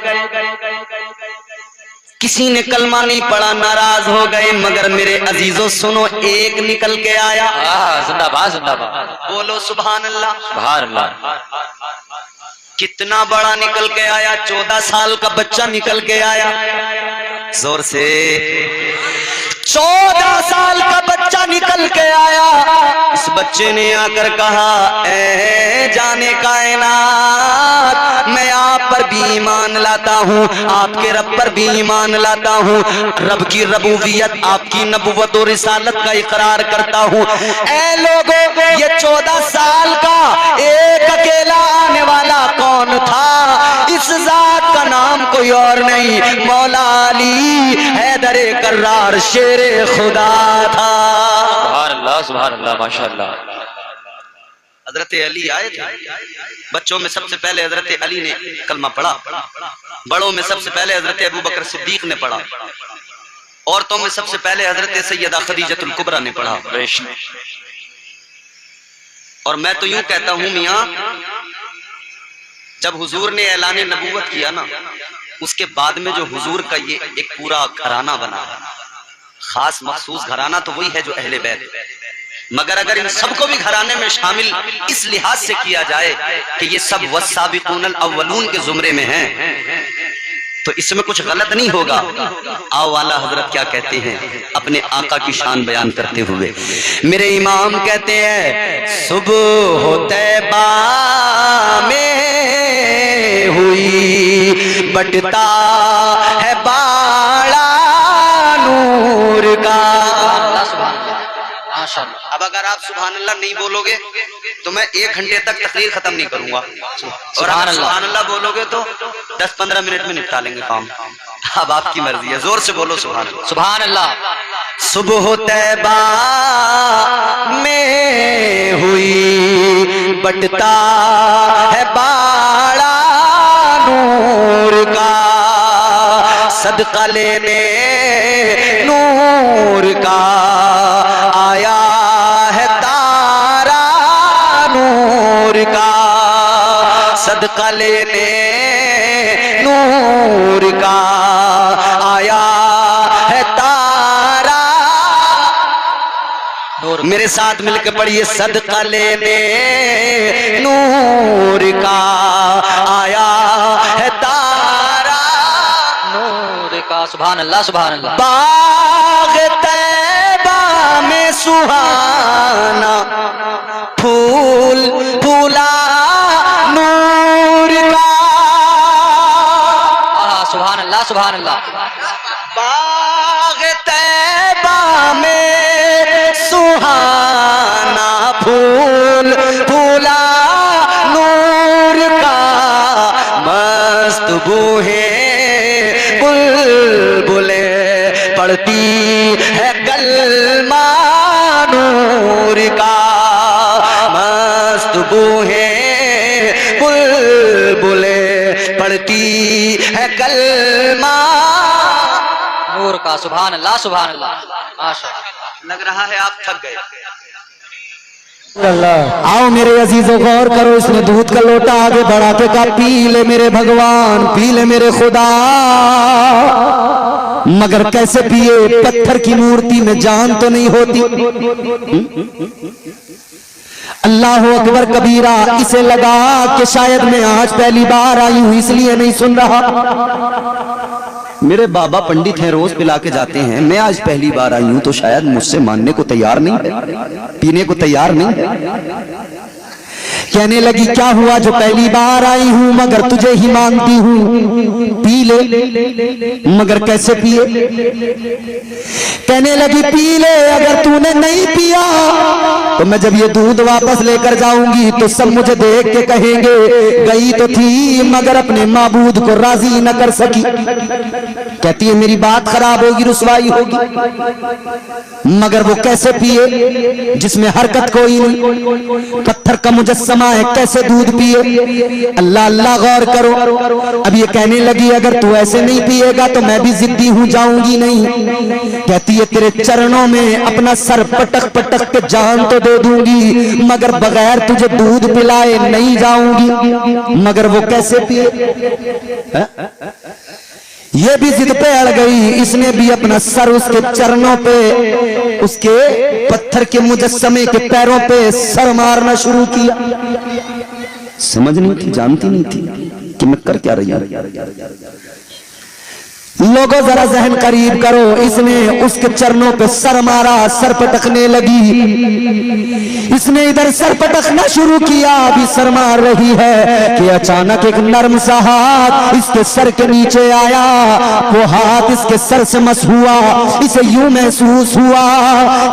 किसी ने कलमा नहीं पढ़ा, नाराज हो गए। मगर मेरे अजीजों सुनो, एक निकल के आया। जिंदाबाद जिंदाबाद, बोलो सुभान अल्लाह, सुभान अल्लाह। कितना बड़ा निकल के आया, 14 साल का बच्चा निकल के आया। जोर से 14 साल का बच्चा निकल के आया। इस बच्चे ने आकर कहा, ऐ जाने कायनात, मैं आप पर भी ईमान लाता हूँ, आपके रब पर भी ईमान लाता हूँ, रब की रबूबियत, आपकी नबुवत और रिसालत का इकरार करता हूँ। ऐ लोगों, ये 14 साल का एक अकेला आने वाला कौन था? इस जात का नाम कोई और नहीं, मौला अली हैदर कर्रार शेर खुदा था। सुभान अल्लाह, सुभान अल्लाह, माशाअल्लाह। हजरत अली आए थे। बच्चों में सबसे पहले हजरत अली ने कलमा पढ़ा, बड़ों में सबसे पहले हजरत अबू बकर सिद्दीक ने पढ़ा, औरतों में सबसे पहले हजरत सैयदा खदीजतुल कुबरा ने पढ़ा। और मैं तो यूं कहता हूं मियां, जब हुजूर ने ऐलान नबूवत किया ना, उसके बाद में जो हुजूर का ये एक पूरा घराना बना, खास मखसूस घराना, तो वही है जो अहले बैत। मगर अगर इन सबको भी घराने में शामिल इस लिहाज से किया जाए कि ये सब वस्साबिकूनल अव्वलून के जुमरे में हैं, तो इसमें कुछ गलत नहीं होगा। आओ वाला हजरत क्या कहते हैं अपने आका की शान बयान करते हुए। मेरे इमाम कहते हैं, सुबह हो तैबा में हुई, बटता है बाड़ा नूर का। अब अगर आप सुभान अल्लाह नहीं बोलोगे तो मैं 1 घंटे तक तकरीर खत्म नहीं करूंगा, और अगर सुभान अल्लाह बोलोगे तो 10-15 मिनट में निपटा लेंगे काम। अब आपकी मर्जी है, जोर से बोलो सुभान अल्लाह, सुभान अल्लाह। सुबह तैबा में हुई, बटता है बाड़ा नूर का, सदका लेने नूर का आया है तारा नूर का, सदका लेने नूर का आया है तारा। मेरे साथ मिलकर पढ़िए, सदका लेने नूर का आया है तारा, नूर का। सुभान अल्लाह सुभान अल्लाह। बाग तैबा में सुहाना फूल फूला नूर का। सुभान अल्लाह सुभान अल्लाह। बाग तैबा में सुहाना फूल फूला नूर का, मस्त बूहे बुलबुले पढ़ती है कलमा नूर का, मस्त बूहे बुलबुले पढ़ती है कलमा नूर का। सुभान अल्लाह सुभान अल्लाह। माशाअल्लाह। लग रहा है आप थक गए। आओ मेरे अजीजों गौर करो, इसने दूध का लोटा आगे बढ़ा के कहा, पी ले मेरे भगवान, पी ले मेरे खुदा। मगर कैसे पिए? पत्थर की मूर्ति में जान तो नहीं होती। अल्लाह अकबर कबीरा। इसे लगा कि शायद मैं आज पहली बार आई हूं इसलिए नहीं सुन रहा। मेरे बाबा पंडित हैं, रोज पिला के जाते हैं, मैं आज पहली बार आई हूं तो शायद मुझसे मानने को तैयार नहीं है, पीने को तैयार नहीं है। कहने लगी, क्या हुआ जो पहली बार आई हूं मगर तुझे ही मानती हूं, पी ले। मगर कैसे पिए? कहने लगी, पी ले, अगर तूने नहीं पिया तो मैं जब ये दूध वापस लेकर जाऊंगी तो सब मुझे देख के कहेंगे गई तो थी मगर अपने माबूद को राजी न कर सकी। कहती है मेरी बात खराब होगी, रुसवाई होगी। मगर वो कैसे पिए जिसमें हरकत कोई नहीं, पत्थर का मुजस्समा है, कैसे दूध पिए? अल्लाह अल्लाह गौर करो। अब ये कहने लगी, अगर तू ऐसे नहीं पिएगा तो मैं भी जिद्दी हूं, जाऊंगी नहीं। कहती है तेरे चरणों में अपना सर पटक पटक के जान तो दे दूंगी मगर बगैर तुझे दूध पिलाए नहीं जाऊंगी। मगर वो कैसे पिए? ये भी जिद पे अड़ गई, इसने भी अपना सर उसके चरणों पे, उसके पत्थर के मुजस्समे के पैरों पे सर मारना शुरू किया। समझ नहीं थी, जानती नहीं थी कि मैं कर क्या रही हूं। लोगों जरा जहन करीब करो, इसने उसके चरणों पे सर मारा, सर पटकने लगी। इसने इधर सर पटकना शुरू किया, अभी सर मार रही है कि अचानक एक नर्म सा हाथ इसके सर के नीचे आया। वो हाथ इसके सर से मस हुआ। इसे यूं महसूस हुआ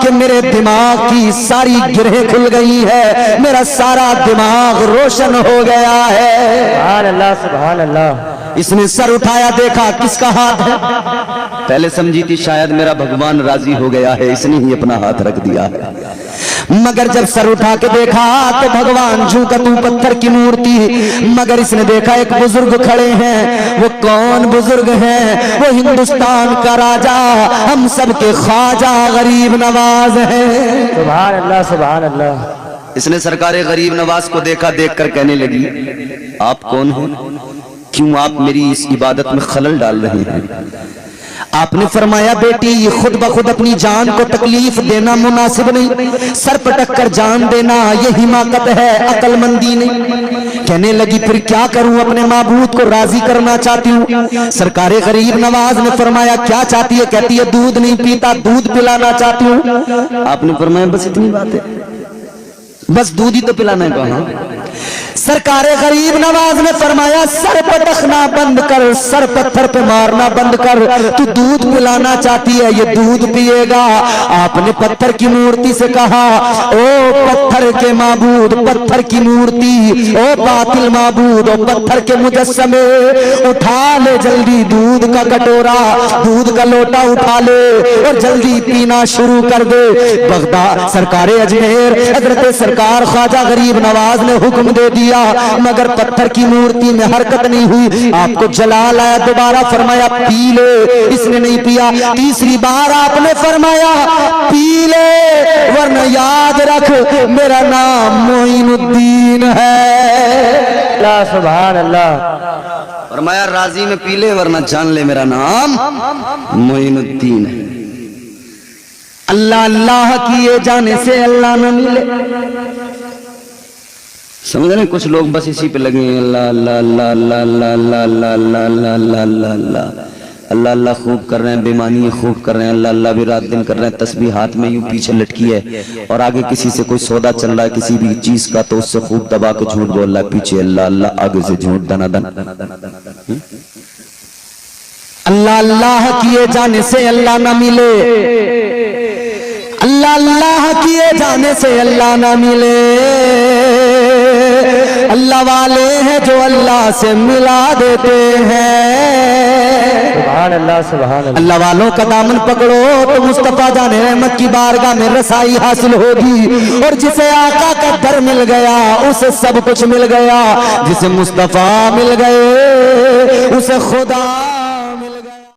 कि मेरे दिमाग की सारी गिरहें खुल गई है, मेरा सारा दिमाग रोशन हो गया है। सुभान अल्लाह सुभान अल्लाह। इसने सर उठाया, देखा किसका हाथ है। पहले समझी थी शायद मेरा भगवान राजी हो गया है, इसने ही अपना हाथ रख दिया है। मगर जब सर उठा के देखा तो भगवान झूका तू पत्थर की मूर्ति। मगर इसने देखा एक बुजुर्ग खड़े हैं। वो कौन बुजुर्ग हैं? वो हिंदुस्तान का राजा, हम सबके ख्वाजा गरीब नवाज है। सुभान अल्लाह सुभान अल्लाह। इसने सरकारे गरीब नवाज को देखा, देखकर कहने लगी, आप कौन हो? क्यों आप मेरी इस इबादत में खलल डाल रहे हैं? आपने फरमाया, बेटी ये खुद ब खुद अपनी जान को तकलीफ देना मुनासिब नहीं, सर पटक कर जान देना ये हिमाकत है, अकलमंदी नहीं। कहने लगी, फिर क्या करूं? अपने माबूद को राजी करना चाहती हूँ। सरकारे गरीब नवाज ने फरमाया, क्या चाहती है? कहती है दूध नहीं पीता, दूध पिलाना चाहती हूँ। आपने फरमाया, बस इतनी बात है, बस दूध ही तो पिलाना है। कहा सरकारे गरीब नवाज ने फरमाया, सर पटकना बंद कर, सर पत्थर पे मारना बंद कर। तू दूध पिलाना चाहती है, ये दूध पिएगा। आपने पत्थर की मूर्ति से कहा, ओ पत्थर के माबूद, पत्थर की मूर्ति, ओ बातिल माबूद, ओ पत्थर के मुजस्समे, उठा ले जल्दी दूध का कटोरा, दूध का लोटा उठा ले और जल्दी पीना शुरू कर दे। बगदाद सरकारे अजमेर हजरत सरकार ख्वाजा गरीब नवाज ने हुक्म दे दिया, मगर पत्थर की मूर्ति में हरकत नहीं हुई। आपको जलाल आया, दोबारा फरमाया पी ले, इसने नहीं पिया। तीसरी बार आपने फरमाया पी ले वरना याद रख मेरा नाम मोइनुद्दीन है। अल्लाह सुभान अल्लाह। फरमाया राजी में पी ले वरना जान ले मेरा नाम मोइनुद्दीन है। अल्लाह अल्लाह किए जाने से अल्लाह न मिले। समझ रहे कुछ लोग बस इसी पे लगे हैं, अल्लाह अल्लाह अल्लाह अल्लाह अल्लाह अल्लाह अल्लाह अल्लाह अल्लाह अल्लाह अल्लाह अल्लाह अल्लाह खूब कर रहे हैं, बेमानी खूब कर रहे हैं, अल्लाह अल्लाह भी रात दिन कर रहे हैं, तस्बीह हाथ में यूं पीछे लटकी है और आगे किसी से कोई सौदा चल रहा है किसी भी चीज का तो उससे खूब दबा के झूठ बोल रहा है, पीछे अल्लाह अल्लाह आगे से झूठ दनादन। अल्लाह अल्लाह किए जाने से अल्लाह ना मिले, अल्लाह अल्लाह किए जाने से अल्लाह ना मिले। अल्लाह वाले हैं जो अल्लाह से मिला देते हैं। सुभान अल्लाह सुभान अल्लाह। अल्लाह वालों का दामन पकड़ो तो मुस्तफा जाने रहमत की बारगाह में रसाई हासिल होगी, और जिसे आका का दर मिल गया उसे सब कुछ मिल गया, जिसे मुस्तफा मिल गए उसे खुदा